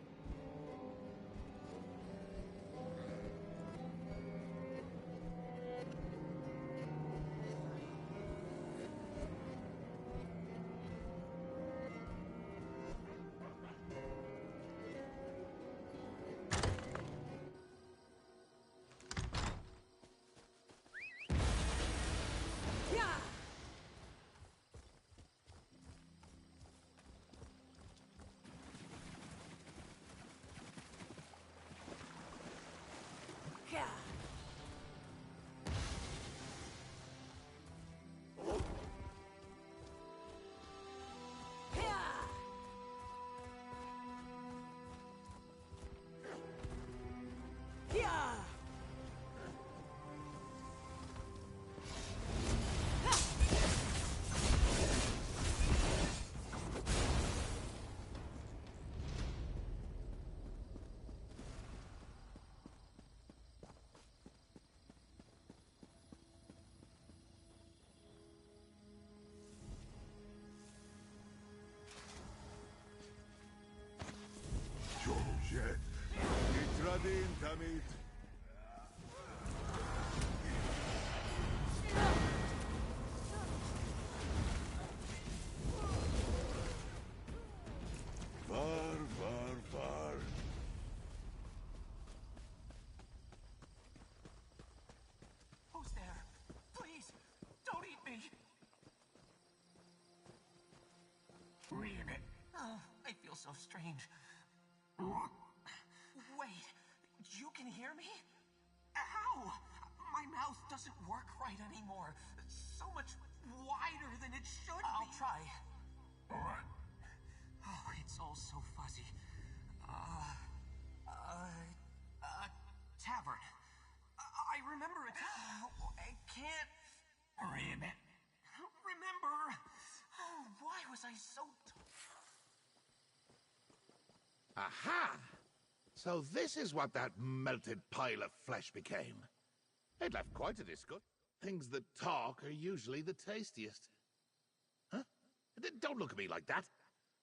Tamit. Far, far, far. Who's there? Please, don't eat me. Damn it. Oh, I feel so strange. Wait, you can hear me? Ow! My mouth doesn't work right anymore. So much wider than it should be. I'll try. Oh, it's all so fuzzy. Tavern. I remember it. I can't remember. Oh, why was I so... Aha! So this is what that melted pile of flesh became. It left quite a disgust. Things that talk are usually the tastiest. Huh? Don't look at me like that.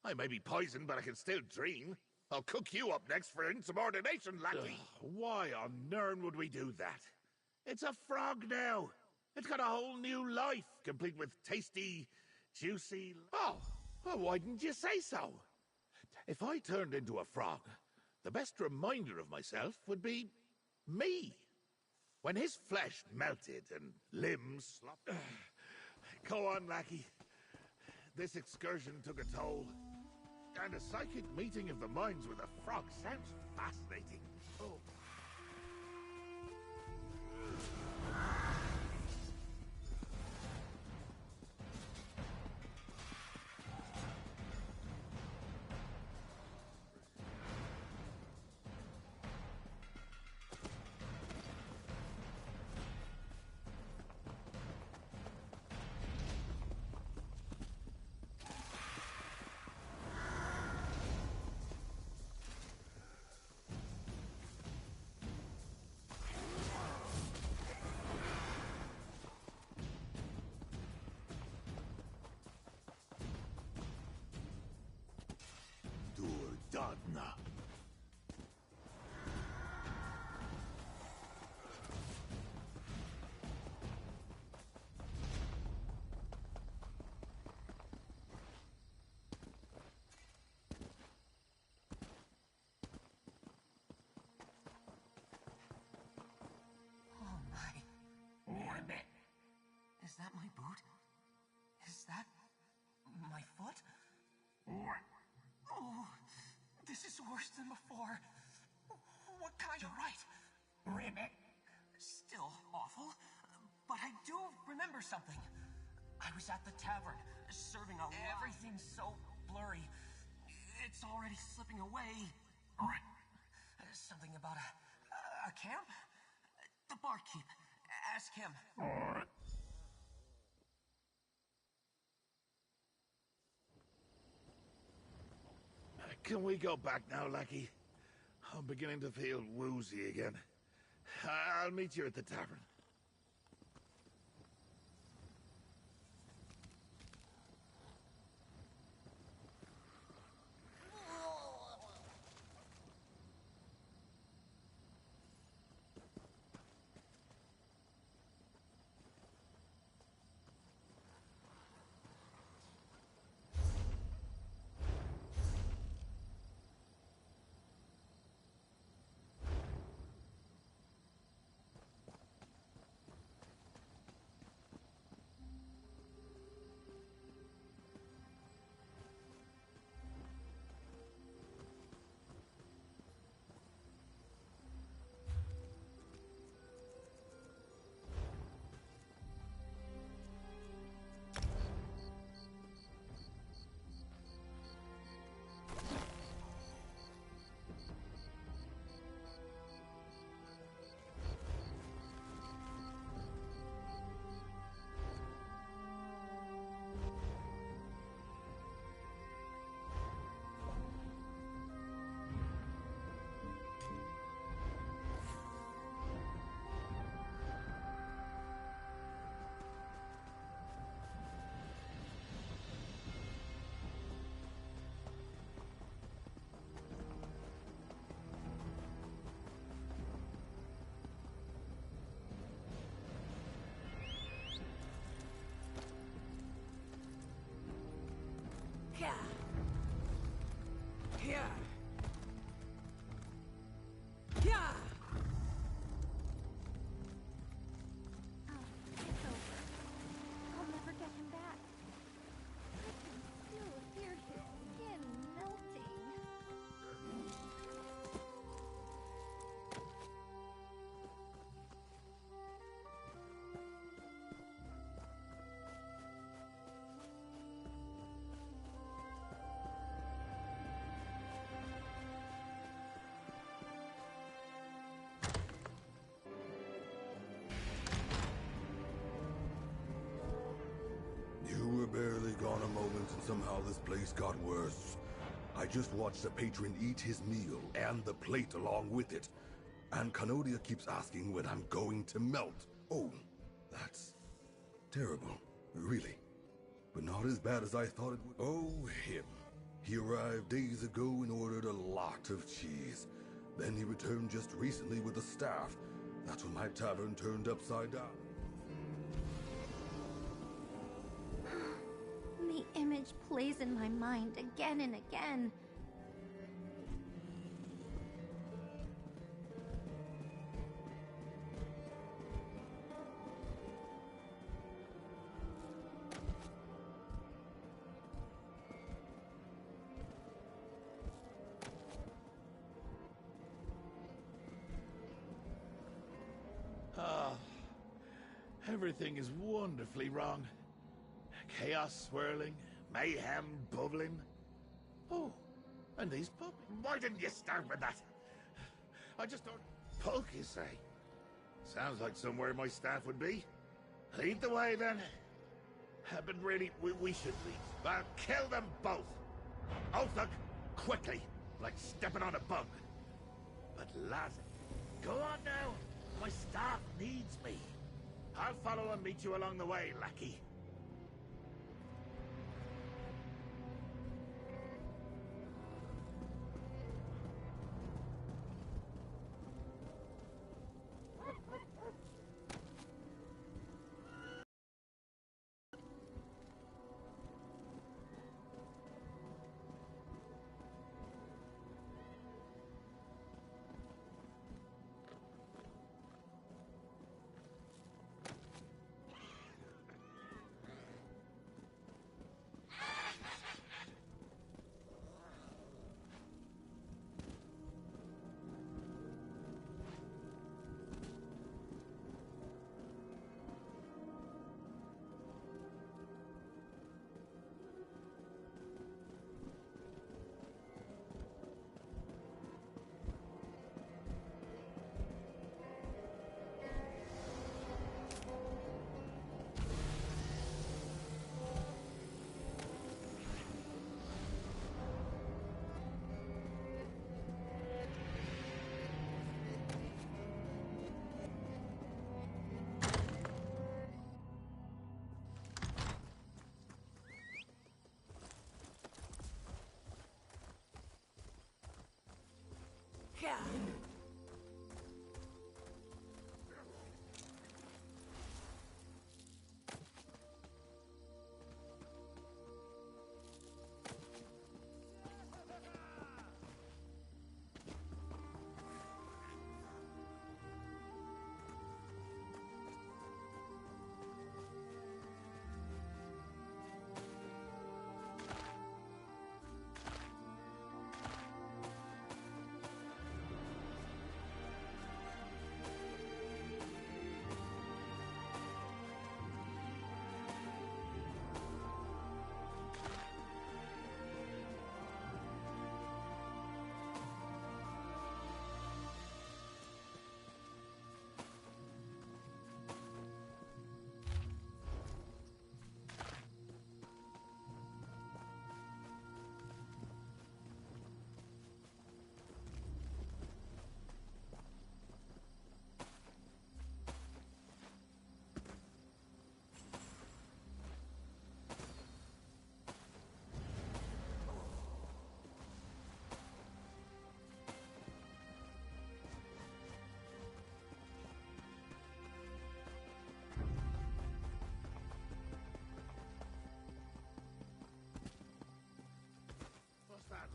I may be poisoned, but I can still dream. I'll cook you up next for insubordination, lackey. Why on Nirn would we do that? It's a frog now. It's got a whole new life, complete with tasty, juicy... Oh, well, why didn't you say so? If I turned into a frog, the best reminder of myself would be me. When his flesh melted and limbs slopped... Go on, lackey. This excursion took a toll. And a psychic meeting of the minds with a frog sounds fascinating. Oh. Done. Oh my. Is that my boot? Is that my foot? Oh, this is worse than before. What kind of... You're right. Still awful, but I do remember something. I was at the tavern, serving a lot. Everything's so blurry. It's already slipping away. Something about a camp? The barkeep. Ask him. Can we go back now, lackey? I'm beginning to feel woozy again. I'll meet you at the tavern. Somehow this place got worse. I just watched the patron eat his meal and the plate along with it. And Canodia keeps asking when I'm going to melt. Oh, that's terrible, really. But not as bad as I thought it would. Oh, him. He arrived days ago and ordered a lot of cheese. Then he returned just recently with a staff. That's when my tavern turned upside down. The image plays in my mind again and again. Everything is wonderfully wrong. Chaos swirling, mayhem bubbling. Oh, and these puppies. Why didn't you start with that? I just don't... Poke, you say? Sounds like somewhere my staff would be. Lead the way, then. But really, we should leave. Well, kill them both. Look, quickly, like stepping on a bug. But lads, go on now. My staff needs me. I'll follow and meet you along the way, lackey. Yeah.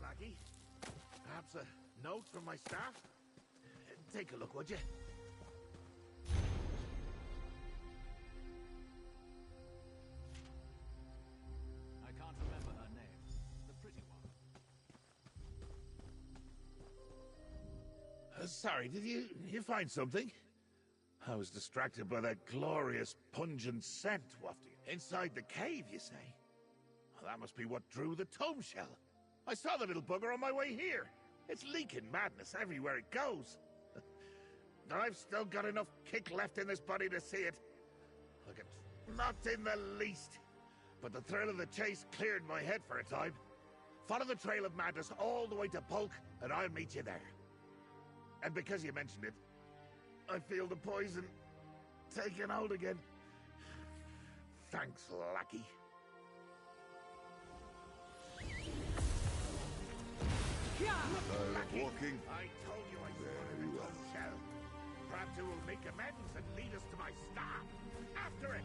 Lackey. Perhaps a note from my staff? Take a look, would you? I can't remember her name. The pretty one. Sorry, did you find something? I was distracted by that glorious, pungent scent wafting. Inside the cave, you say? Well, that must be what drew the tome shell. I saw the little bugger on my way here. It's leaking madness everywhere it goes. I've still got enough kick left in this body to see it. Look, it's not in the least. but the thrill of the chase cleared my head for a time. Follow the trail of madness all the way to Bulk, and I'll meet you there. And because you mentioned it, I feel the poison taking hold again. Thanks, lackey. Tired of walking? I told you I spotted Uncle Sheo. Perhaps he will make amends and lead us to my star. After it!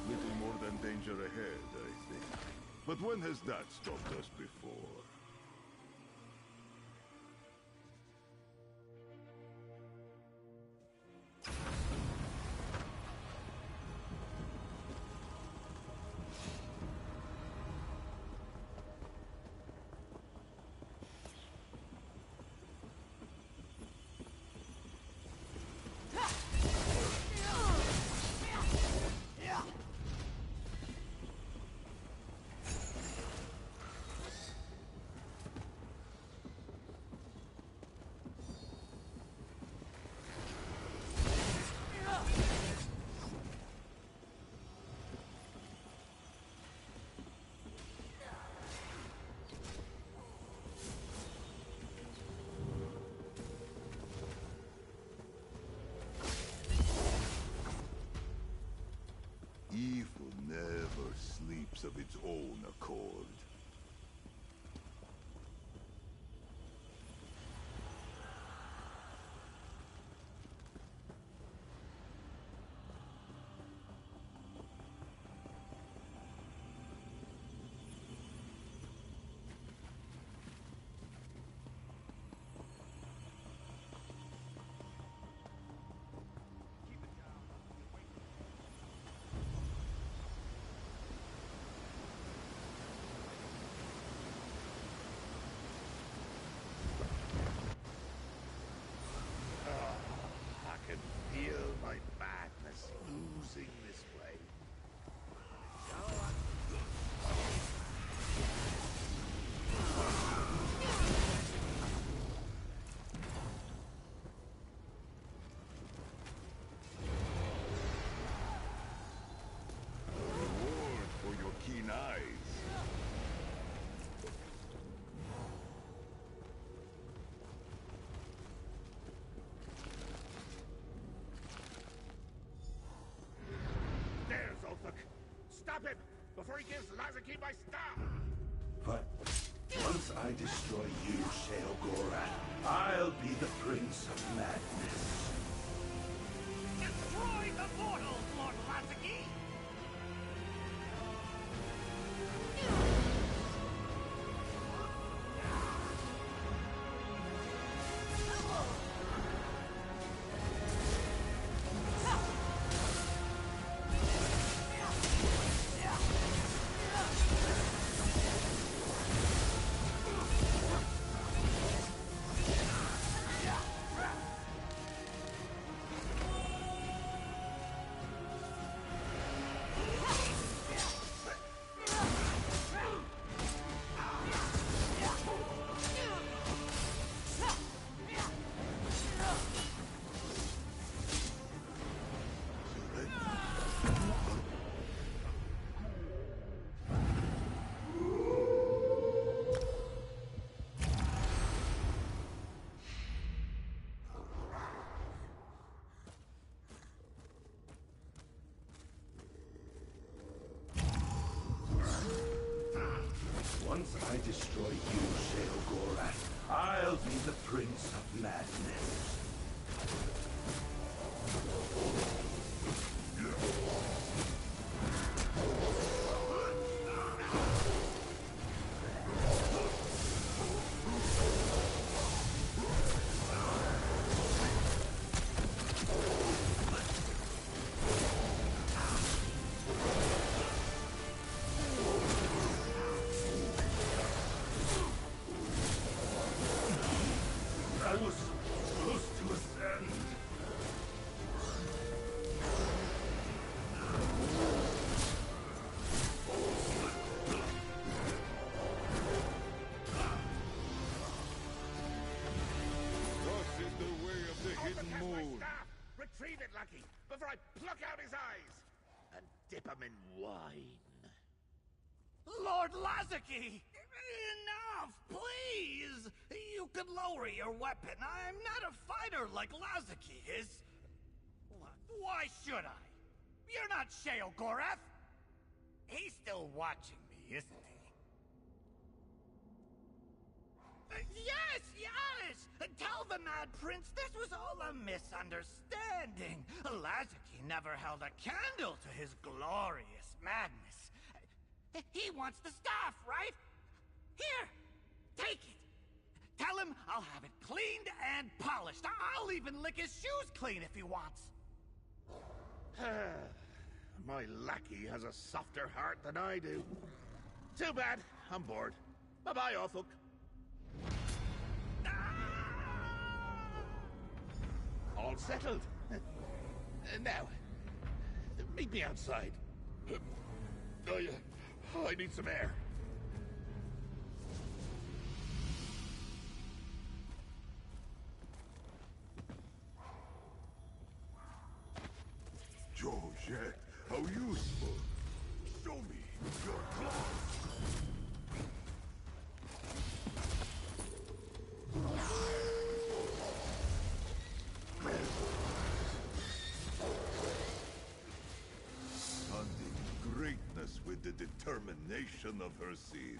Little more than danger ahead, I think. But when has that stopped us before? Evil never sleeps of its own accord. Stop him! Before he gives Lazarki my star! But once I destroy you, Sheogorath, I'll be the Prince of Madness. Destroy the mortals, Lord Lazarki! Once I destroy you, Sheogorath, I'll be the Prince of Madness. dip 'em in wine. Lord Lazaki! Enough, please! You could lower your weapon. I'm not a fighter like Lazaki is. Why should I? You're not Sheogorath! He's still watching me, isn't he? Yes! Tell the Mad Prince this was all a misunderstanding. Lazaki never held a candle to his glorious madness. He wants the staff, right? Here, take it. Tell him I'll have it cleaned and polished. I'll even lick his shoes clean if he wants. My lackey has a softer heart than I do. Too bad. I'm bored. Bye-bye, Orthuk. All settled. Now, meet me outside. I need some air. Georgette, how useful. Show me your claws. Hunting greatness with the determination of her scene.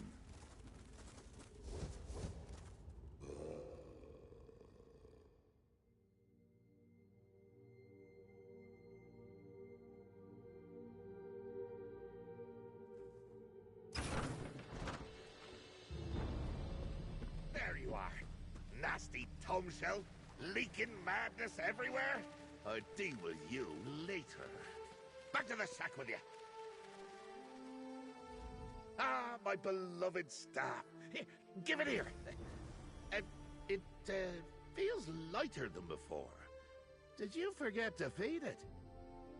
There you are. Nasty tomb shell, leaking madness everywhere. I'll deal with you later. Back to the shack with you. Ah, my beloved staff. Here, give it here. It feels lighter than before. Did you forget to feed it?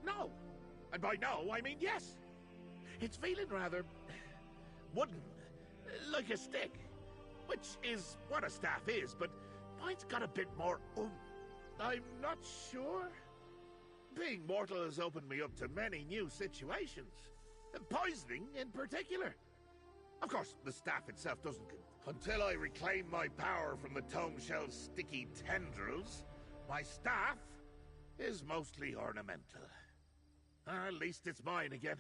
No. And by no, I mean yes. It's feeling rather wooden, like a stick. Which is what a staff is, but mine's got a bit more I'm not sure. Being mortal has opened me up to many new situations. Poisoning in particular. Of course, the staff itself doesn't until I reclaim my power from the tomb shell's sticky tendrils, my staff is mostly ornamental. At least it's mine again.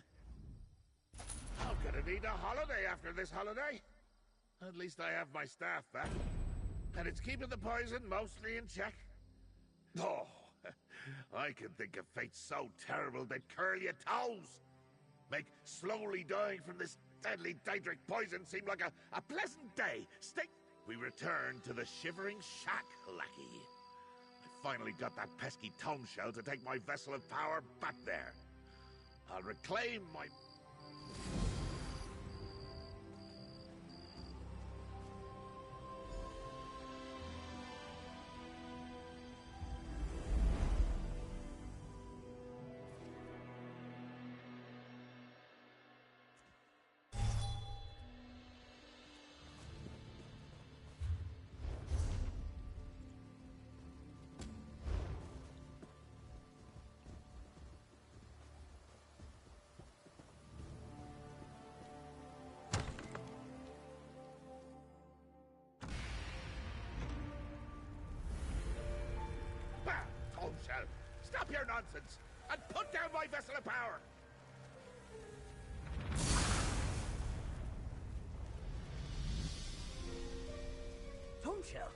I'm gonna need a holiday after this holiday. At least I have my staff back. And it's keeping the poison mostly in check. Oh, I can think of fates so terrible they'd curl your toes. Make slowly dying from this deadly daedric poison seem like a pleasant day. We return to the Shivering Shack, lackey. I finally got that pesky tomb shell to take my vessel of power back there. I'll reclaim my... Shell, stop your nonsense and put down my vessel of power! Tomb Shell?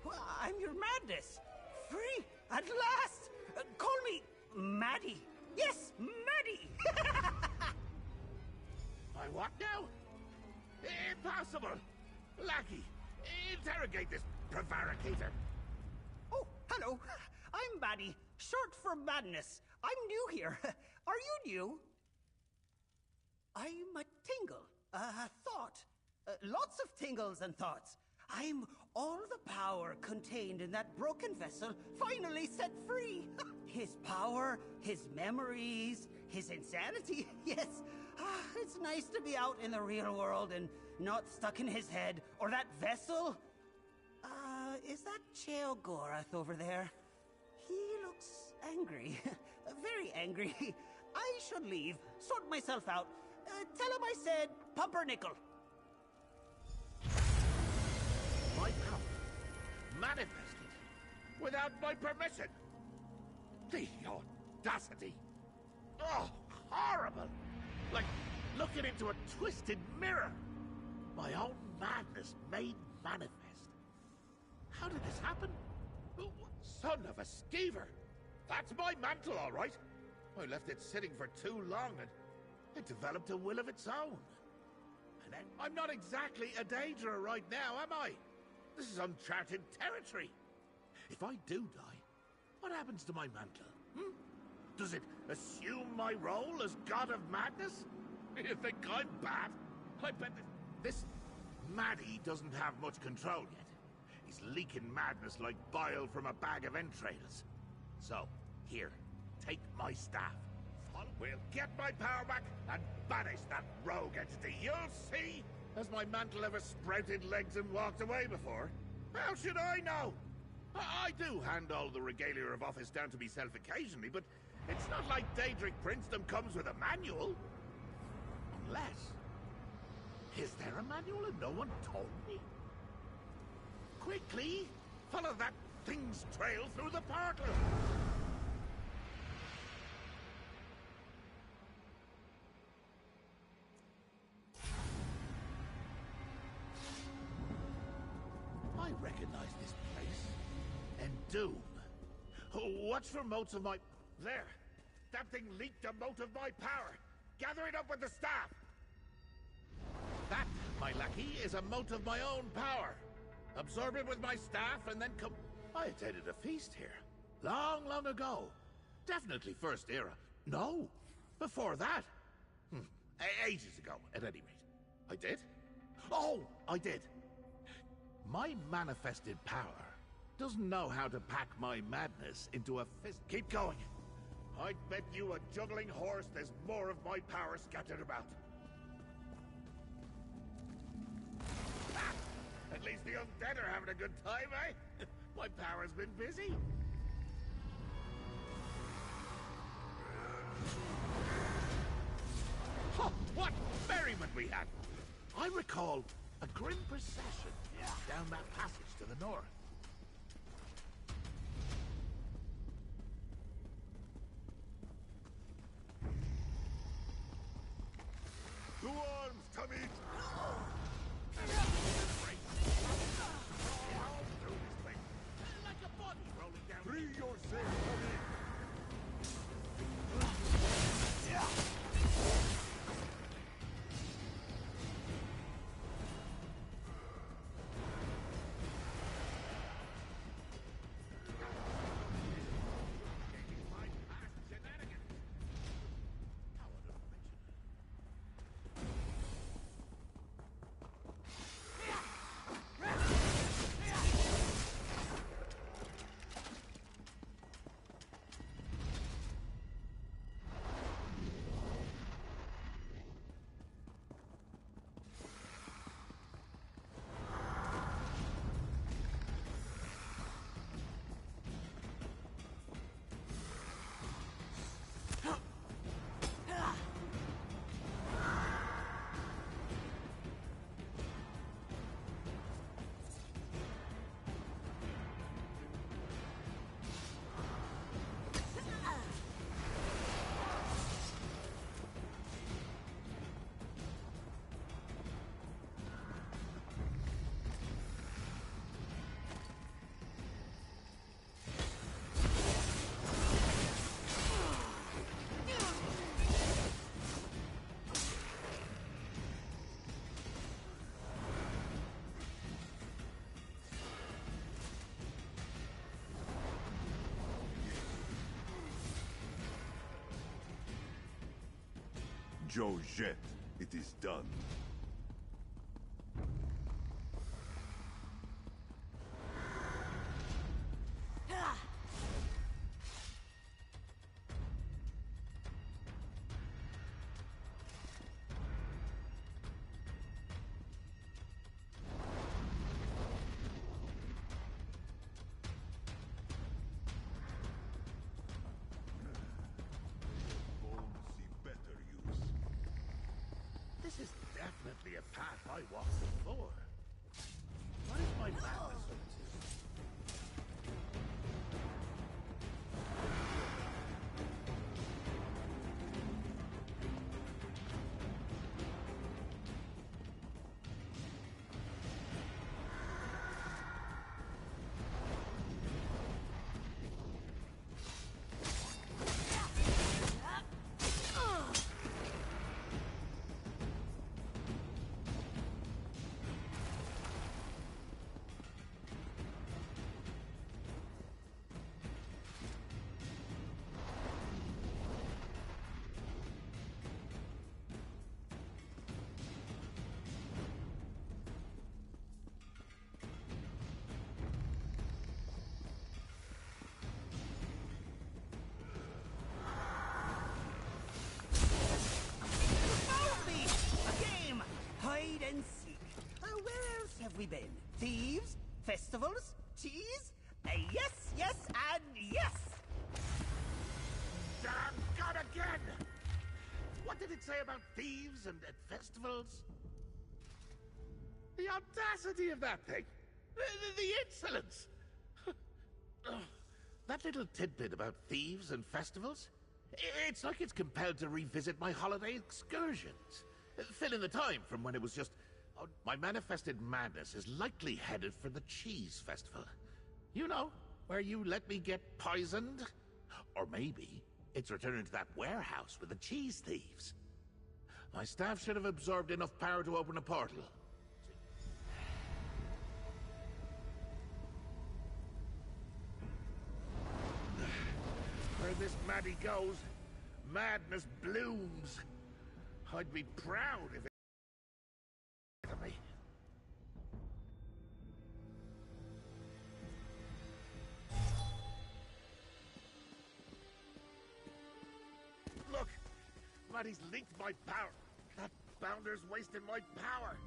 Well, I'm your madness! Free! At last! Call me Maddie! Yes, Maddie! My what now? Impossible! Lackey, interrogate this prevaricator. Oh, hello. I'm Maddie, short for Madness. I'm new here. Are you new? I'm a tingle, a thought. Lots of tingles and thoughts. I'm all the power contained in that broken vessel finally set free. His power, his memories, his insanity. Yes, it's nice to be out in the real world and not stuck in his head or that vessel. Is that Sheogorath over there? He looks angry. Very angry. I should leave, sort myself out. Tell him I said pumpernickel. My power manifested without my permission. The audacity. Oh, horrible. Like looking into a twisted mirror. My own madness made manifest. How did this happen? Oh, son of a skeever. That's my mantle, all right. I left it sitting for too long and it developed a will of its own. And then I'm not exactly a Daedra right now, am I? This is uncharted territory. If I do die, what happens to my mantle? Hmm? Does it assume my role as God of Madness? You think I'm bad? I bet this Maddie doesn't have much control yet. He's leaking madness like bile from a bag of entrails. So, here, take my staff. We'll get my power back and banish that rogue entity. You'll see! Has my mantle ever sprouted legs and walked away before? How should I know? I do hand all the regalia of office down to myself occasionally, but it's not like Daedric princedom comes with a manual. Unless... Is there a manual and no one told me? Quickly! Follow that thing's trail through the portal! I recognize this place. And Doom. Watch for motes of my... There! That thing leaked a mote of my power! Gather it up with the staff! That, my lackey, is a mote of my own power. Absorb it with my staff and then come... I attended a feast here. Long, long ago. Definitely First Era. No, before that. Ages ago, at any rate. I did? Oh, I did. My manifested power doesn't know how to pack my madness into a fist. Keep going. I bet you a juggling horse there's more of my power scattered about. At least the undead are having a good time, eh? My power's been busy. Oh, what merriment we had! I recall a grim procession down that passage to the north. To arms, Khajiit! Free yourself, Khajiit! Jojet, it is done. This is definitely a path I walked before. What is my madness up to? Hide and seek. Where else have we been? Thieves? Festivals? Cheese? Yes, yes, and yes! Damn God again! What did it say about thieves and festivals? The audacity of that thing! The insolence! That little tidbit about thieves and festivals? It's like it's compelled to revisit my holiday excursions. Fill in the time from when it was just... Oh, my manifested madness is likely headed for the cheese festival. You know, where you let me get poisoned? Or maybe it's returning to that warehouse with the cheese thieves. My staff should have absorbed enough power to open a portal. Where this maddie goes, madness blooms. I'd be proud if it to me. Look! Maddie's linked my power. That bounder's wasting my power.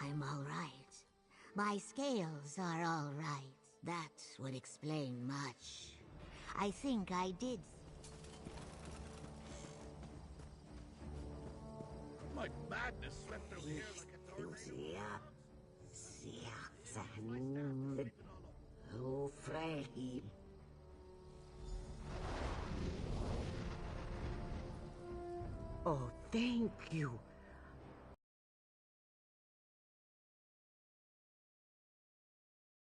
I'm all right. My scales are all right. That would explain much. I think I did. My madness swept through here like a tornado. Oh, thank you.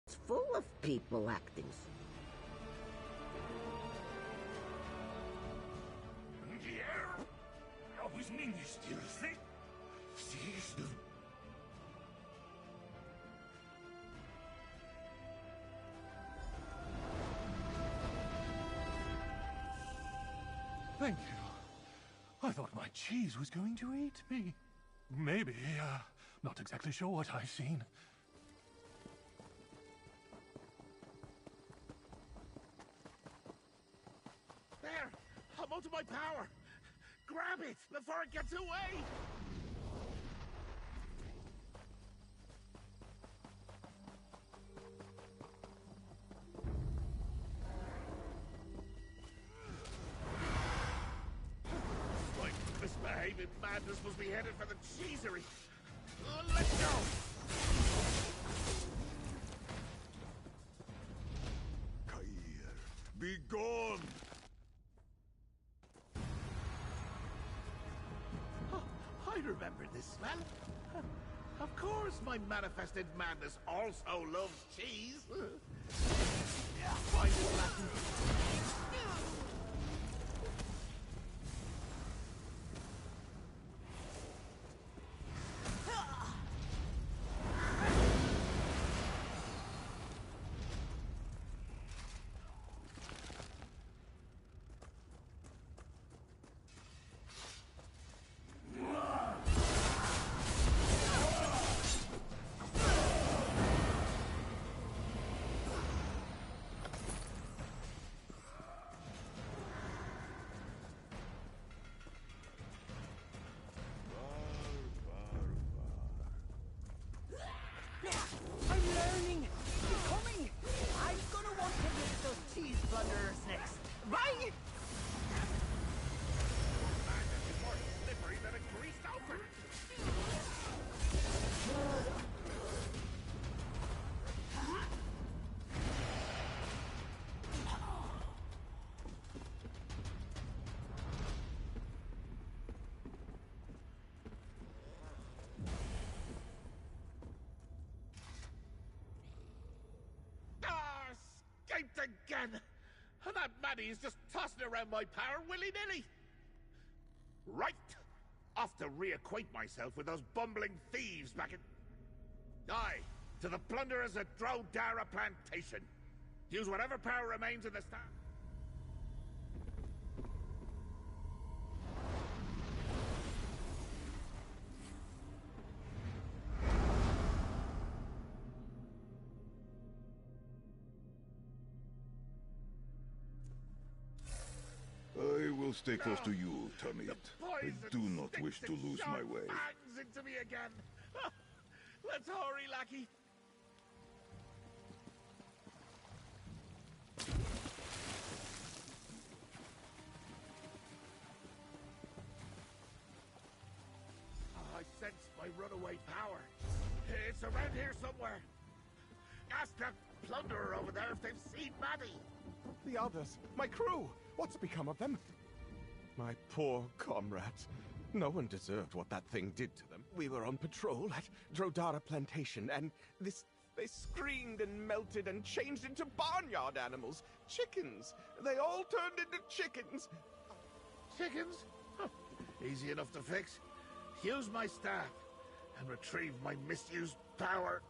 It's full of people acting. Thank you. I thought my cheese was going to eat me. Maybe, not exactly sure what I've seen. There! I'm onto my power! Grab it before it gets away! My misbehaving madness must be headed for the cheesery. Let's go! Be gone! I remember this smell. Of course, my manifested madness also loves cheese. Find it, Latin. again! And that Maddie is just tossing around my power willy-nilly! Right! Off to reacquaint myself with those bumbling thieves back in... Aye, to the plunderers at Drodara Plantation. Use whatever power remains in the staff. I will stay close to you, Tamit. I do not wish to lose my way. Fangs into me again! Let's hurry, lackey! I sense my runaway power. It's around here somewhere. Ask that plunderer over there if they've seen Maddie. The others, my crew, what's become of them? My poor comrades. No one deserved what that thing did to them. We were on patrol at Drodara Plantation, and they screamed and melted and changed into barnyard animals. Chickens. They all turned into chickens. Chickens? Huh. Easy enough to fix. Use my staff and retrieve my misused power.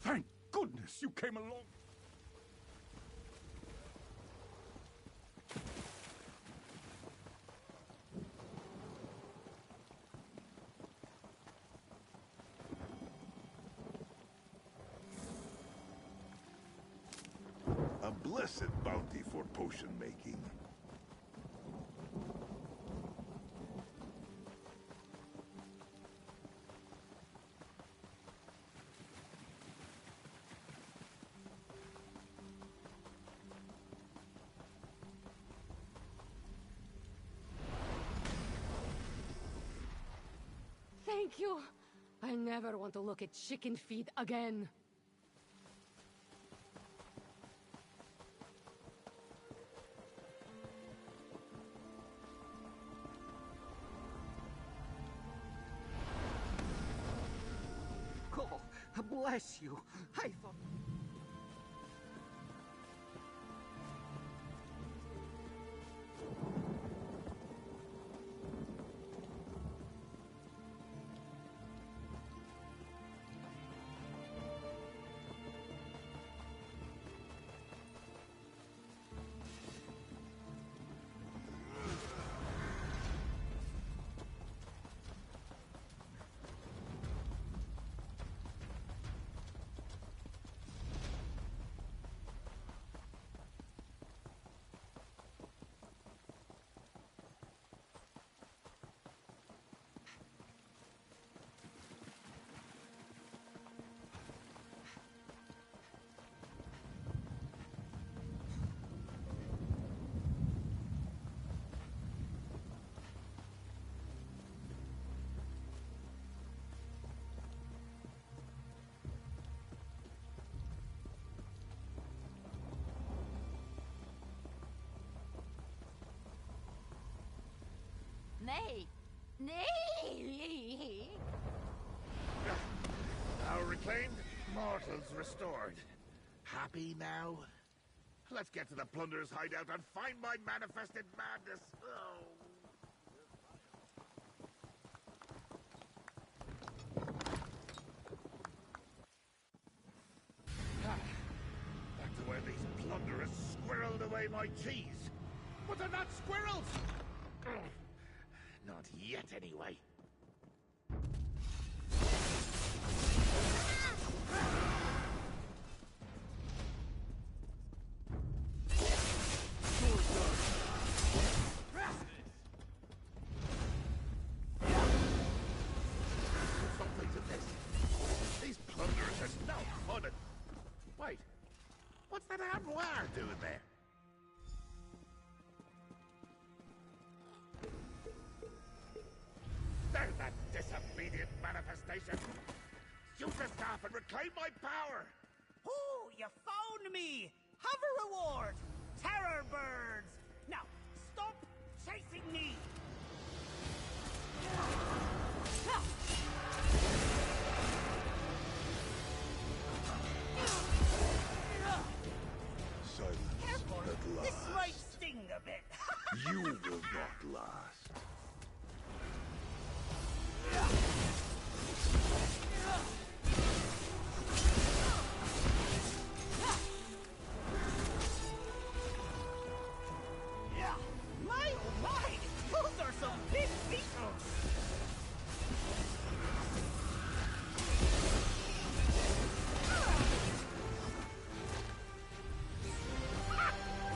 Thank goodness you came along. A blessed bounty for potion making. Thank you. I never want to look at chicken feed again. Oh, bless you. I thought... Nay. Nay! Our reclaimed mortals restored. Happy now? Let's get to the plunderer's hideout and find my manifested madness. Oh. Back to where these plunderers squirreled away my cheese. But they're not squirrels! Ugh. Not yet, anyway. Something to this. These plunderers are no fun. Wait, what's that armoire doing there? There's that disobedient manifestation. Use the staff and reclaim my power. Oh, you found me! Have a reward! Terror birds! Now, stop chasing me! Silence Careful! at last. This might sting a bit. You will not last. My oh my! Those are some big beetles!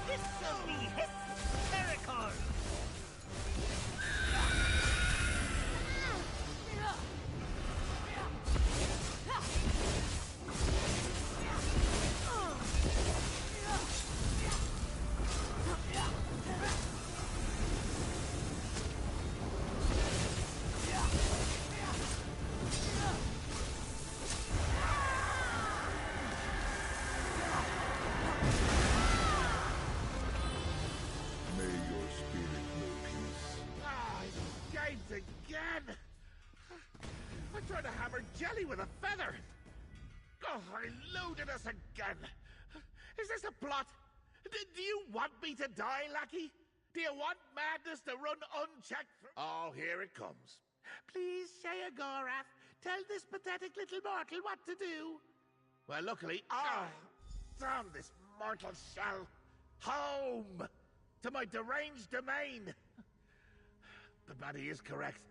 This will be hysterical! May your spirit know peace. Ah, games again! I'm trying to hammer jelly with a feather! Oh, I eluded us again! Is this a plot? Do you want me to die, lackey? Do you want madness to run unchecked through? Oh, here it comes. Please, Sheogorath, tell this pathetic little mortal what to do. Well, luckily... damn this mortal shell! Home! To my deranged domain! But Maddie is correct.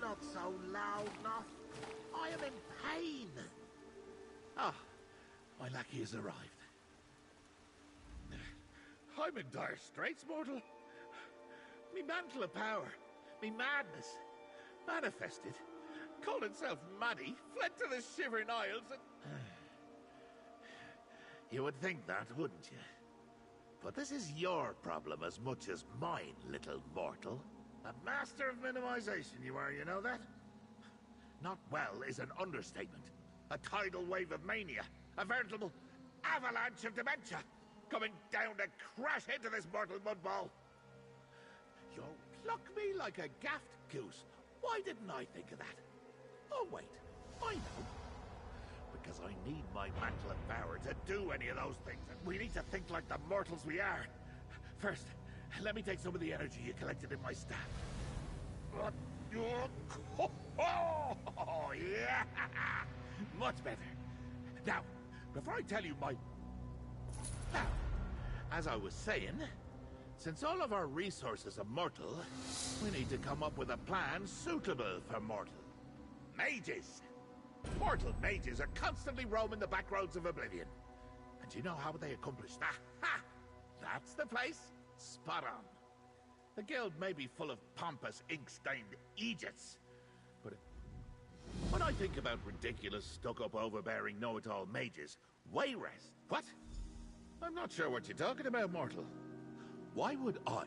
Not so loud, not. I am in pain. Ah, my lackey has arrived. I'm in dire straits, mortal. Me mantle of power, me madness, manifested, called itself Maddie, fled to the Shivering Isles and... You would think that, wouldn't you? But this is your problem as much as mine, little mortal. A master of minimization you are, you know that? Not well is an understatement. A tidal wave of mania. A veritable avalanche of dementia. Coming down to crash into this mortal mudball. You'll pluck me like a gaffed goose. Why didn't I think of that? Oh, wait. I know. Because I need my mantle of power to do any of those things. And we need to think like the mortals we are. First, let me take some of the energy you collected in my staff. Oh, yeah! Much better. Now, before I tell you my... Now, as I was saying, Since all of our resources are mortal, we need to come up with a plan suitable for mortal. Mages! Mortal mages are constantly roaming the back roads of Oblivion. And do you know how they accomplish that? Ha! That's the place. Spot on. The guild may be full of pompous, ink-stained Aegis, but when I think about ridiculous, stuck-up, overbearing, know-it-all mages, Wayrest. What? I'm not sure what you're talking about, mortal. Why would I,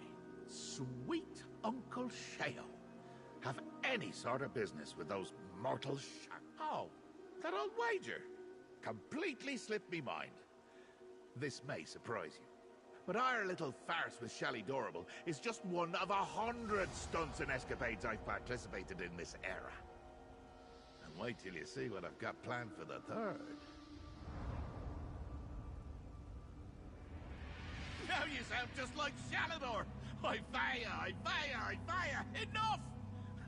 sweet Uncle Sheo, have any sort of business with those mortal Oh, that old wager. Completely slipped me mind. This may surprise you, but our little farce with Shally Dorable is just one of 100 stunts and escapades I've participated in this era. And wait till you see what I've got planned for the third. Now you sound just like Shalador! I fire! Enough!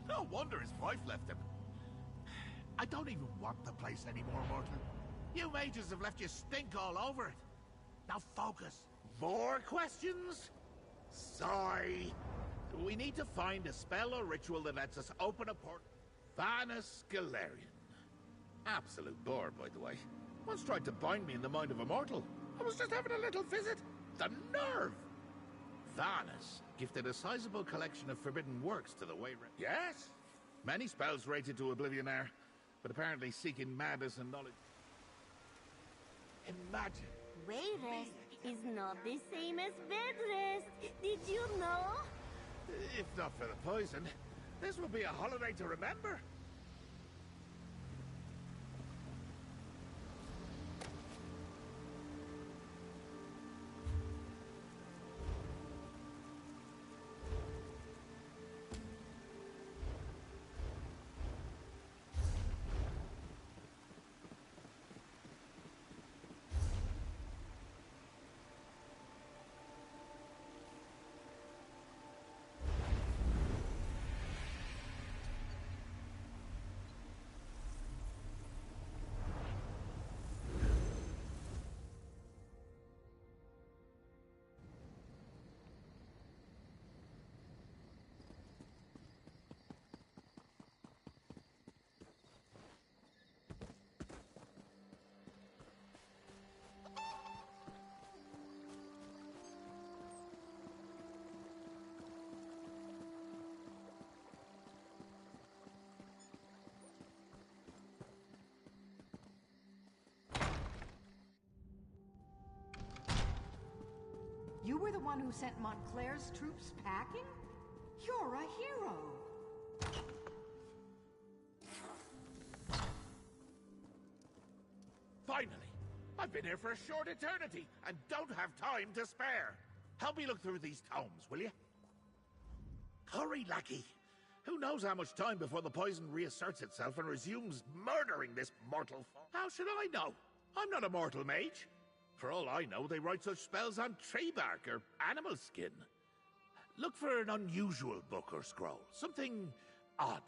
No wonder his wife left him. I don't even want the place anymore, mortal. You mages have left your stink all over it. Now focus. More questions? Sigh. We need to find a spell or ritual that lets us open a port. Vanus Galarian. Absolute bore, by the way. Once tried to bind me in the mind of a mortal. I was just having a little visit. The nerve! Vanus gifted a sizable collection of forbidden works to the Wayrest. Yes? Many spells rated to oblivion there, but apparently seeking madness and knowledge. Imagine. Wayrest is not the same as bedrest. Did you know? If not for the poison, this will be a holiday to remember. You were the one who sent Montclair's troops packing? You're a hero! Finally! I've been here for a short eternity, and don't have time to spare. Help me look through these tomes, will you? Hurry, lackey! Who knows how much time before the poison reasserts itself and resumes murdering this mortal foe? How should I know? I'm not a mortal mage. For all I know, they write such spells on tree bark or animal skin. Look for an unusual book or scroll. Something odd.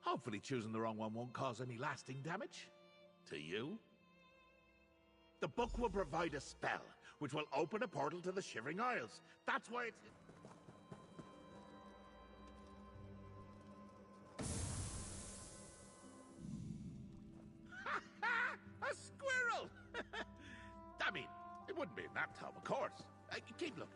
Hopefully choosing the wrong one won't cause any lasting damage. To you? The book will provide a spell, which will open a portal to the Shivering Isles. That's why it's... A squirrel! I mean, it wouldn't be in that tome, of course. Keep looking.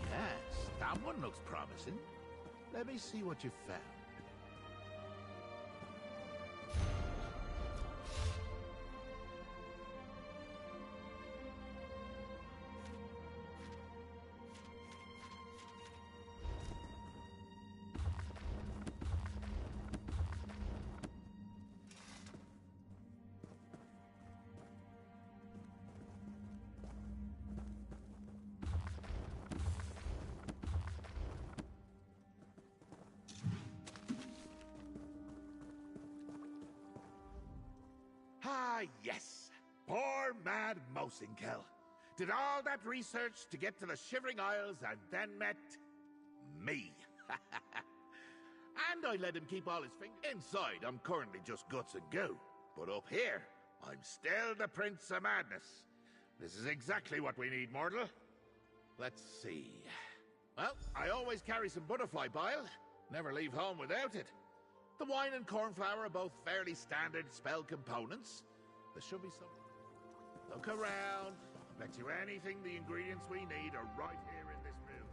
Yes, that one looks promising. Let me see what you found. yes. Poor mad Mosinkel. Did all that research to get to the Shivering Isles and then met me. And I let him keep all his fingers. Inside, I'm currently just guts and goo. But up here, I'm still the Prince of Madness. This is exactly what we need, mortal. Let's see. Well, I always carry some butterfly bile. Never leave home without it. The wine and cornflower are both fairly standard spell components. There should be some... Look around. I bet you anything the ingredients we need are right here in this room.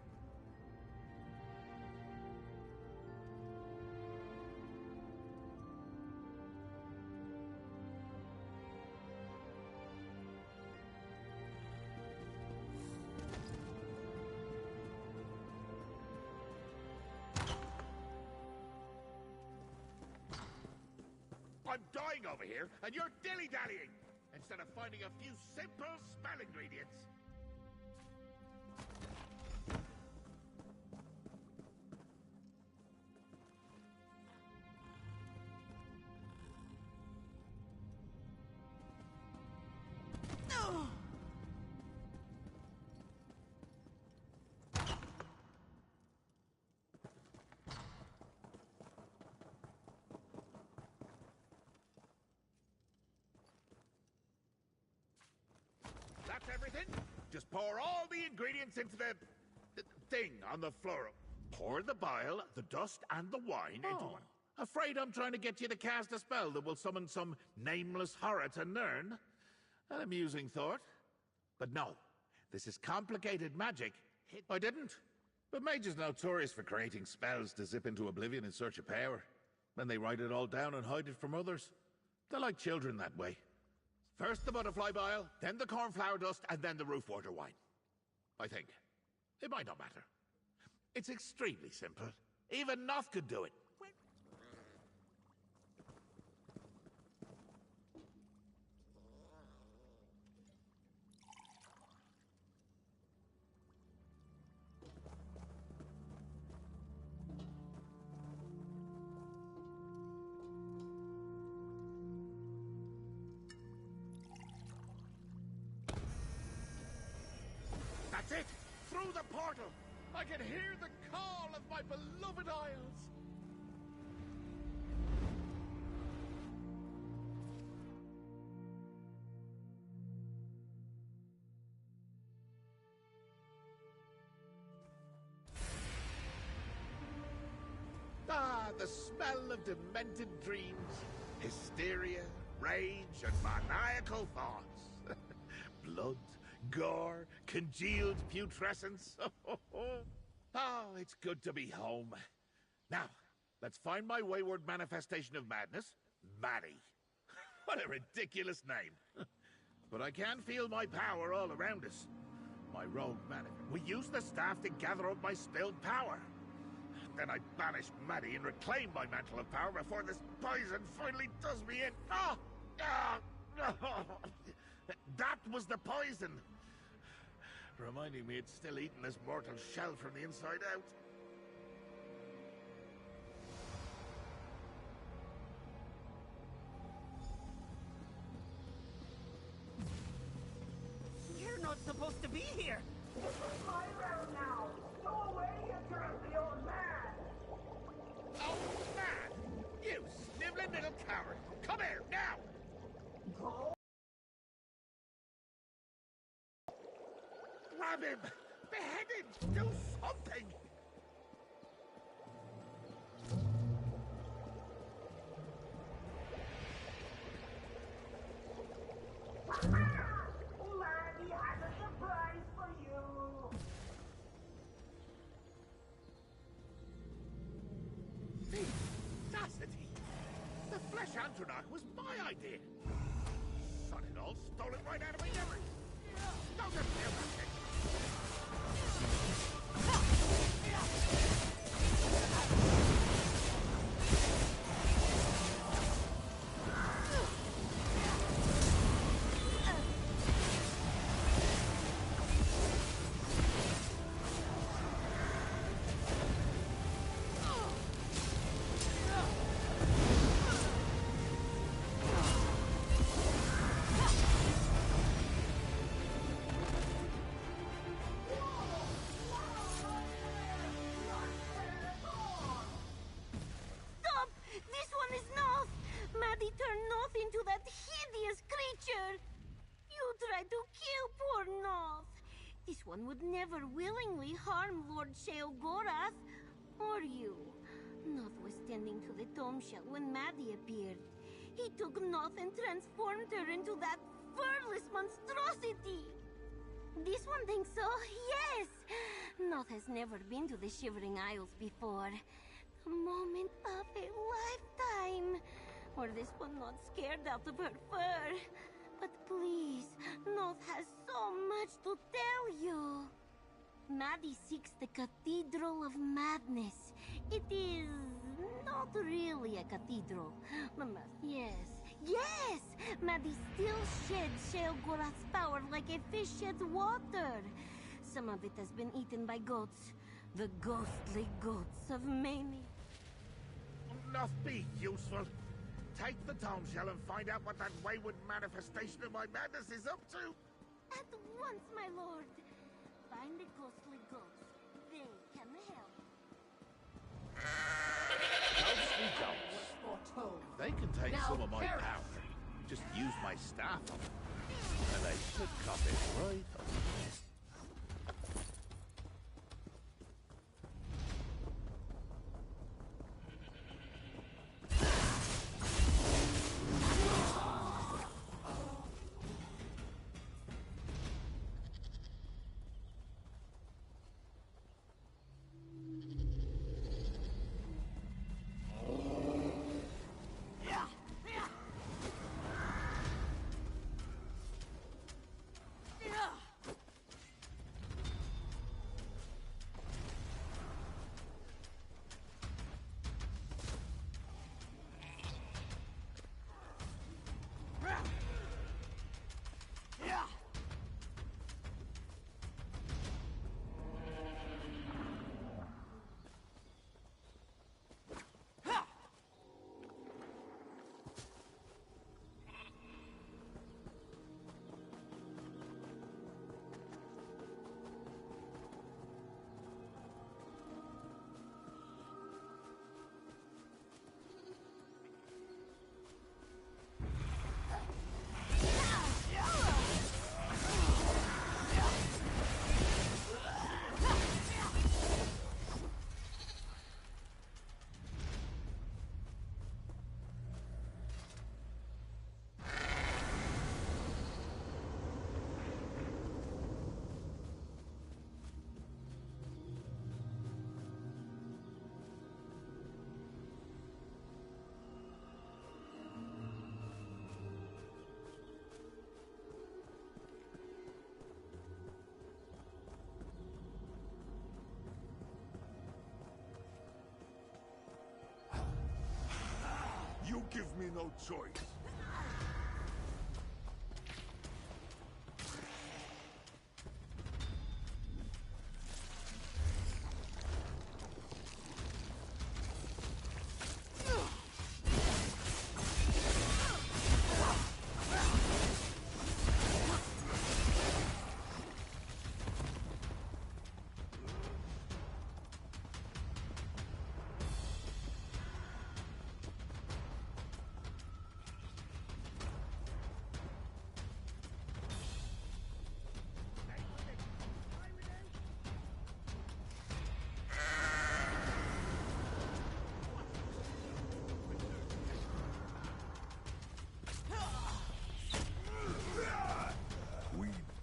I'm dying over here, and you're dilly-dallying, instead of finding a few simple spell ingredients. That's everything? Just pour all the ingredients into the thing on the floor. Pour the bile, the dust, and the wine into one. Afraid I'm trying to get you to cast a spell that will summon some nameless horror to Nirn? An amusing thought. But no, this is complicated magic. I didn't. But mages are notorious for creating spells to zip into oblivion in search of power. Then they write it all down and hide it from others. They're like children that way. First the butterfly bile, then the cornflower dust, and then the roof water wine. I think. It might not matter. It's extremely simple. Even Noth could do it. That's it! Through the portal! I can hear the call of my beloved Isles! Ah, the smell of demented dreams, hysteria, rage, and maniacal thoughts. Blood, gore, congealed putrescence. Oh, it's good to be home. Now, let's find my wayward manifestation of madness, Maddie. What a ridiculous name. But I can feel my power all around us. My rogue manifest. We use the staff to gather up my spilled power. Then I banish Maddie and reclaim my mantle of power before this poison finally does me in. Ah! Ah! That was the poison! Reminding me it's still eating this mortal shell from the inside out. You're not supposed to be here! This is my realm now! Go away, you drowsy old man! Old man! You sniveling little coward! Come here, now! Go! Grab him! Behead him! Do something! Laddie has a surprise for you! The audacity! The Flesh Antronach was my idea! Son it all, stole it right out of my memory! Don't appeal that thing! one would never willingly harm Lord Sheogorath, or you. Notwithstanding to the tomb shell when Maddie appeared, he took Noth and transformed her into that furless monstrosity. This one thinks so, yes. Noth has never been to the Shivering Isles before. The moment of a lifetime. Or this one not scared out of her fur. But please, Noth has so much to tell you. Maddie seeks the Cathedral of Madness. It is not really a cathedral. Yes! Maddie still sheds Sheogorath's power like a fish sheds water. Some of it has been eaten by goats. The ghostly goats of Mani. Not be useful. Take the tomb shell and find out what that wayward manifestation of my madness is up to. At once, my lord. Find the ghostly goats. They can help. Ghostly goats. If they can take some of my power, just use my staff on them, and they should cut it right up. You give me no choice.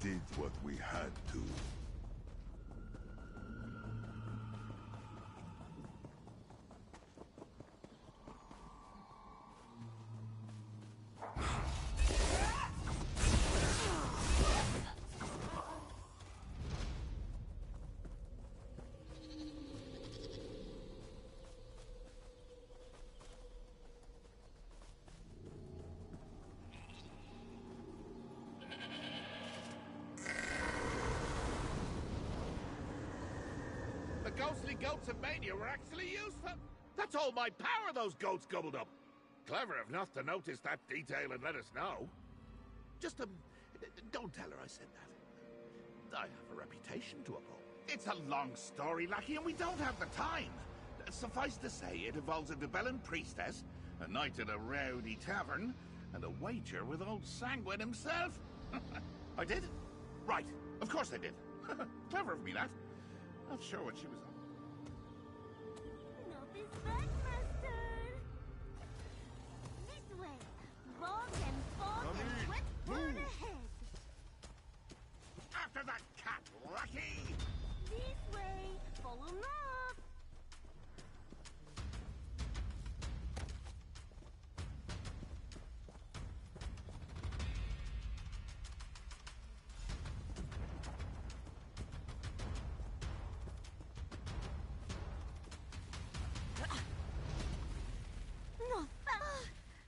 Did what we had to. The ghostly goats of Mania were actually useful. That's all my power those goats gobbled up. Clever enough to notice that detail and let us know. Just, don't tell her I said that. I have a reputation to uphold. It's a long story, Lackey, and we don't have the time. Suffice to say, it involves a Debellan priestess, a night at a rowdy tavern, and a wager with old Sanguine himself. I did? Right, of course I did. Clever of me, that. Not sure what she was on. Notice that, Master. This way. Bog and fog and wet bird ahead. After that cat, Lucky! This way. Follow north.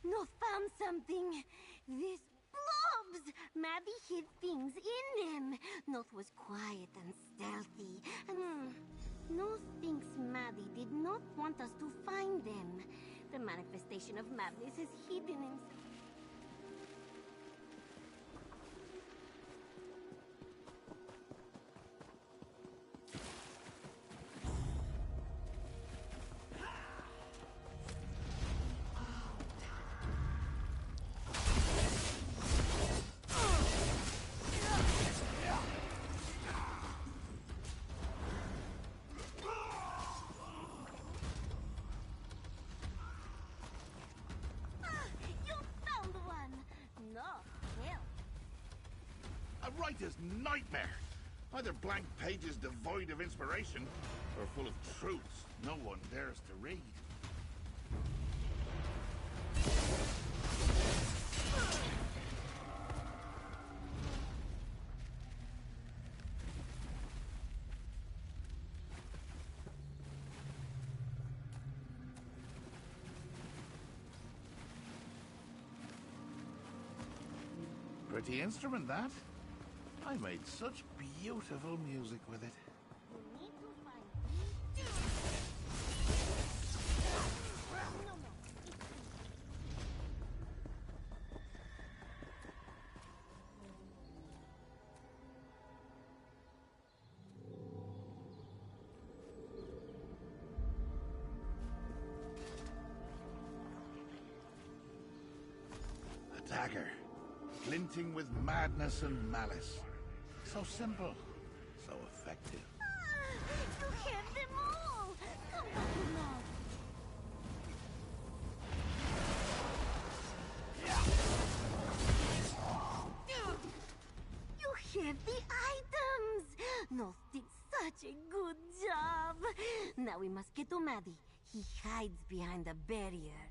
No, found something. These blobs. Maddie hid things in them. Noth was quiet and stealthy. Noth thinks Maddie did not want us to find them. The manifestation of madness is hidden in... A writer's nightmare. Either blank pages devoid of inspiration, or full of truths no one dares to read. Pretty instrument, that. I made such beautiful music with it. A dagger, glinting with madness and malice. So simple, so effective. You have them all! Come back now! You have the items! Nos did such a good job! Now we must get to Maddie. He hides behind a barrier.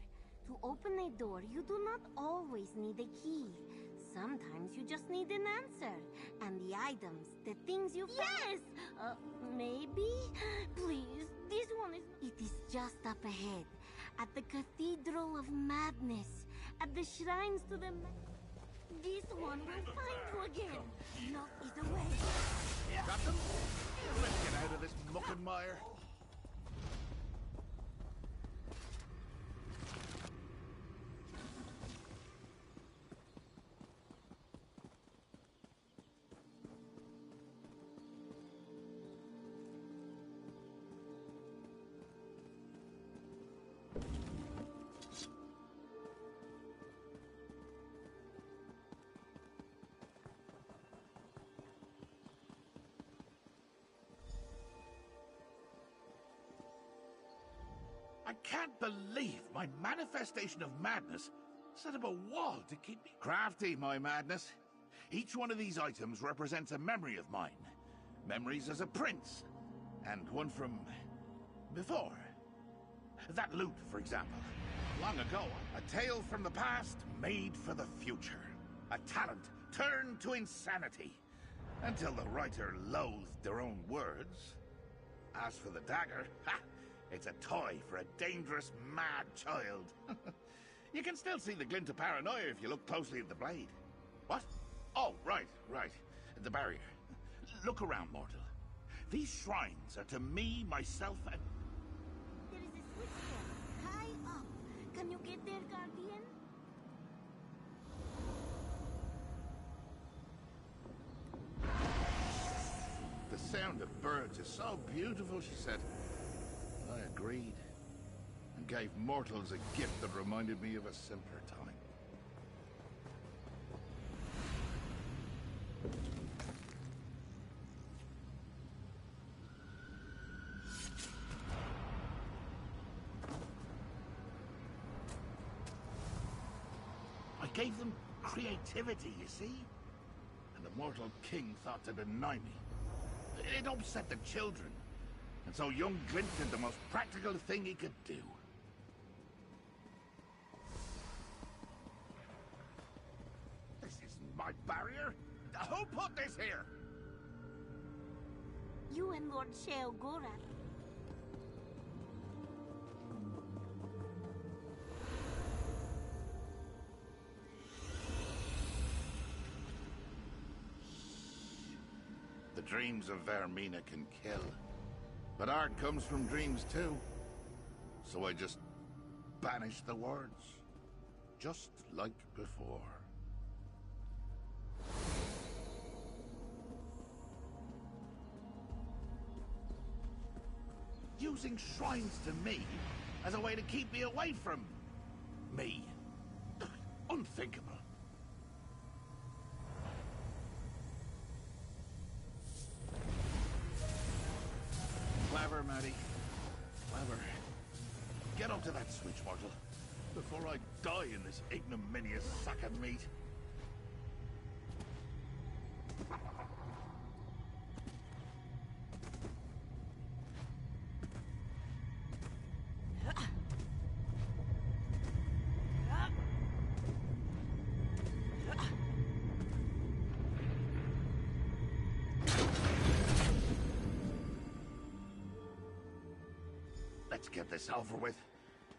To open a door, you do not always need a key. Sometimes you just need an answer. And the items, the things you found... Yes! Maybe? Please, this one is... It is just up ahead. At the Cathedral of Madness. At the shrines to the... This one will find you again. Not either way. Got them? Let's get out of this muck and mire. I can't believe my manifestation of madness set up a wall to keep me... Crafty, my madness. Each one of these items represents a memory of mine. Memories as a prince. And one from... before. That loot, for example. Long ago, a tale from the past made for the future. A talent turned to insanity. Until the writer loathed their own words. As for the dagger, ha! It's a toy for a dangerous, mad child. You can still see the glint of paranoia if you look closely at the blade. What? Oh, right. The barrier. Look around, mortal. These shrines are to me, myself, and... There is a switch there, high up. Can you get there, Guardian? The sound of birds is so beautiful, she said. I agreed, and gave mortals a gift that reminded me of a simpler time. gave them creativity, you see? And the mortal king thought to deny me. It upset the children. And so young Glint did the most practical thing he could do. This isn't my barrier. Who put this here? You and Lord Sheogorath. The dreams of Vermina can kill. But art comes from dreams too. So I just banished the words. Just like before. Using shrines to me as a way to keep me away from me. Unthinkable. Clever, Maddie. Clever. Get up to that switch, mortal, before I die in this ignominious sack of meat. Let's get this over with.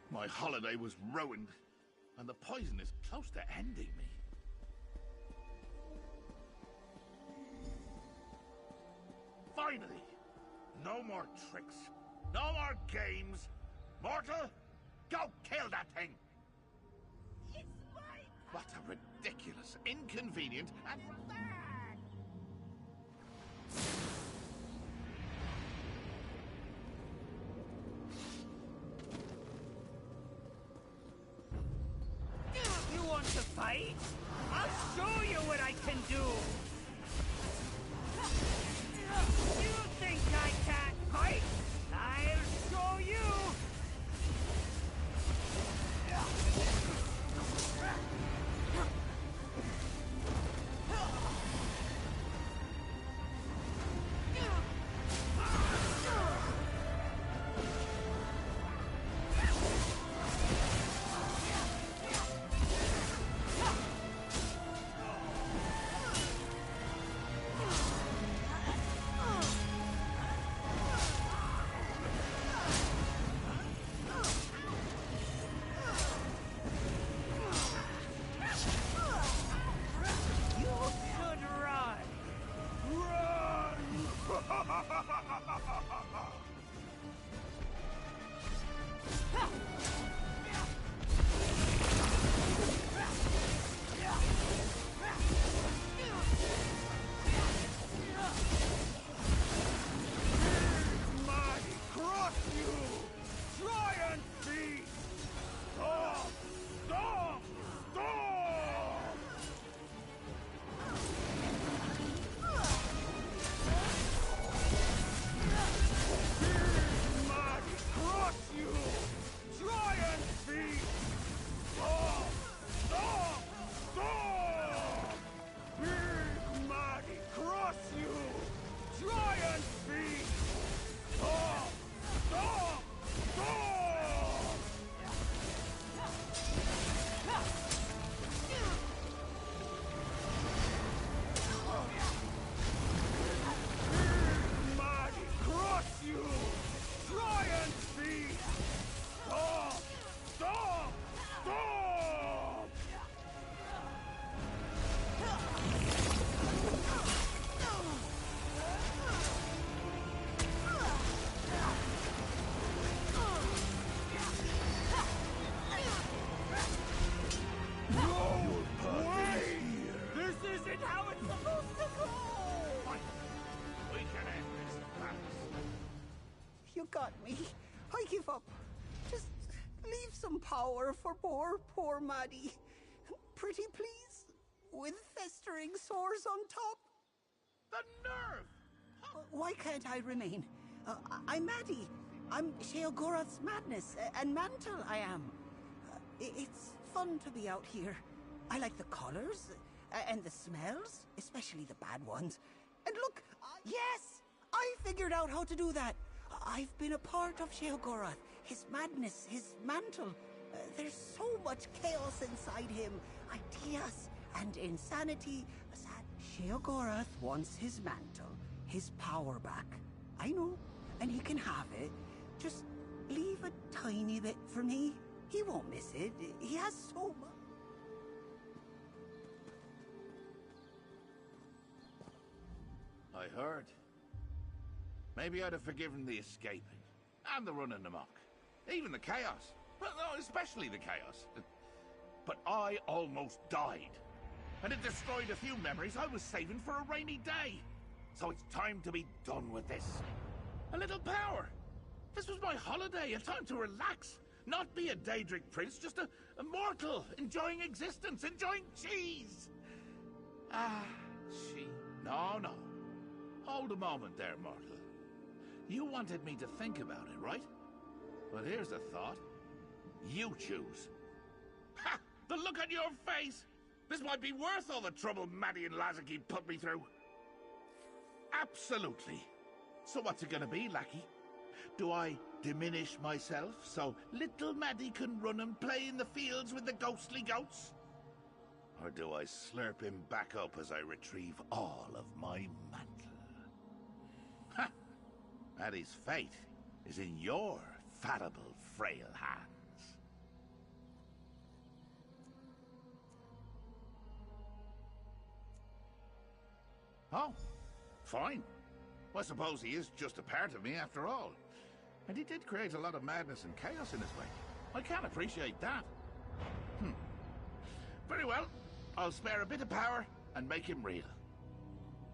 My holiday was ruined, and the poison is close to ending me. Finally! No more tricks. No more games. Mortal, go kill that thing! It's mine! What a ridiculous, inconvenient, and... You want to fight? I'll show you what I can do! You think I can't fight? I'll show you! You got me. I give up. Just leave some power for poor Maddie. Pretty please? With festering sores on top? The nerve! Why can't I remain? I'm Maddie. I'm Sheogorath's madness, and mantle I am. It's fun to be out here. I like the colors and the smells, especially the bad ones. And look, yes, I figured out how to do that. I've been a part of Sheogorath, his madness, his mantle. There's so much chaos inside him, ideas and insanity. Sheogorath wants his mantle, his power back. I know, and he can have it. Just leave a tiny bit for me. He won't miss it. He has so much. I heard. Maybe I'd have forgiven the escaping, and the running amok. Even the chaos. Well, no, especially the chaos. But I almost died. And it destroyed a few memories I was saving for a rainy day. So it's time to be done with this. A little power. This was my holiday, a time to relax. Not be a Daedric prince, just a mortal, enjoying existence, enjoying cheese. No. Hold a moment there, mortal. You wanted me to think about it, right? Well, here's a thought. You choose. Ha! The look on your face! This might be worth all the trouble Maddie and Lazarky put me through. Absolutely. So what's it gonna be, lackey? Do I diminish myself so little Maddie can run and play in the fields with the ghostly goats? Or do I slurp him back up as I retrieve all of my mantle? Ha! Maddie's fate is in your fallible, frail hands. Oh, fine. Well, I suppose he is just a part of me after all. And he did create a lot of madness and chaos in his wake. I can appreciate that. Very well. I'll spare a bit of power and make him real.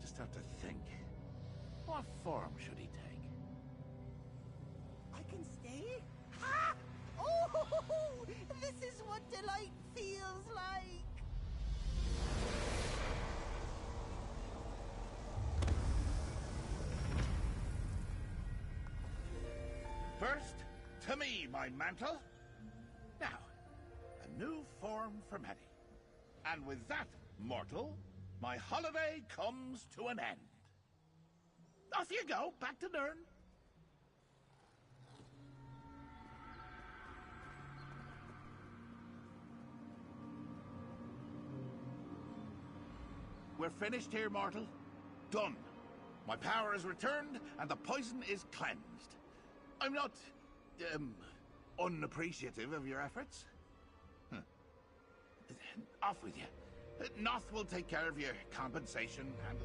Just have to think. What form should he take? I can stay? Ha! Oh, this is what delight feels like. First, to me, my mantle. Now, a new form for Maddie. And with that, mortal, my holiday comes to an end. Off you go, back to Nirn. We're finished here, mortal. Done. My power is returned, and the poison is cleansed. I'm not, unappreciative of your efforts. Off with you. Noth will take care of your compensation and...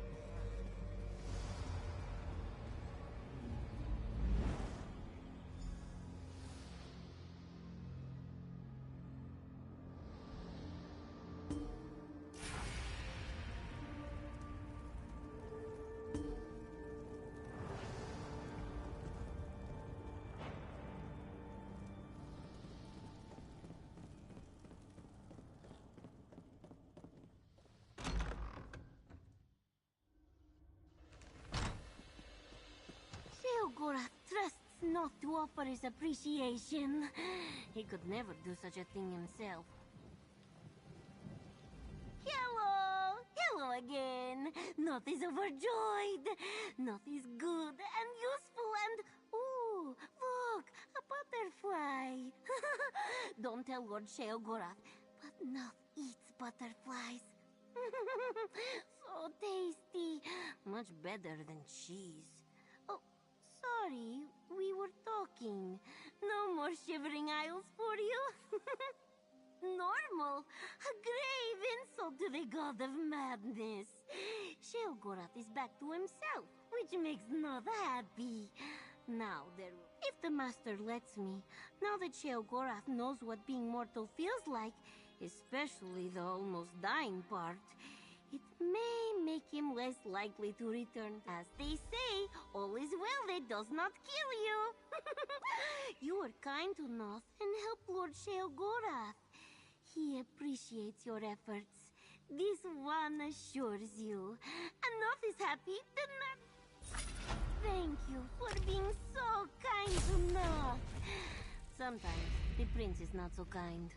Sheogorath trusts not to offer his appreciation. He could never do such a thing himself. Hello again. Noth is overjoyed. Noth is good and useful and... Ooh, look, a butterfly. Don't tell Lord Sheogorath, but Noth eats butterflies. So tasty. Much better than cheese. Oh, sorry, we were talking. No more shivering isles for you. Normal. A grave insult to the god of madness. Sheogorath is back to himself, which makes Noth happy. Now, if the master lets me, now that Sheogorath knows what being mortal feels like, especially the almost dying part, it may make him less likely to return. As they say, all is well that does not kill you. You were kind to Noth and helped Lord Sheogorath. He appreciates your efforts. This one assures you. And Noth is happy that Thank you for being so kind to Noth. Sometimes the prince is not so kind.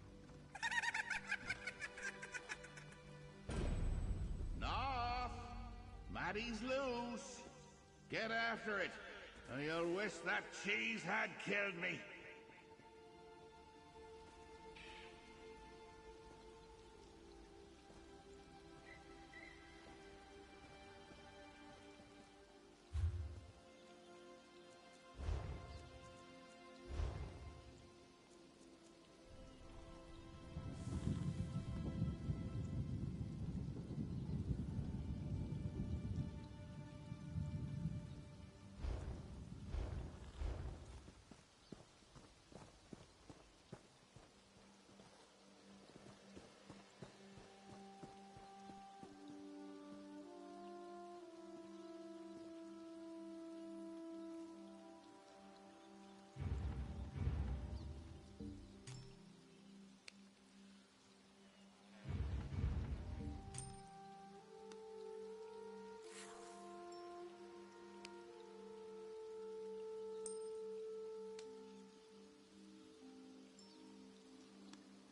Maddie's loose. Get after it, and you'll wish that cheese had killed me.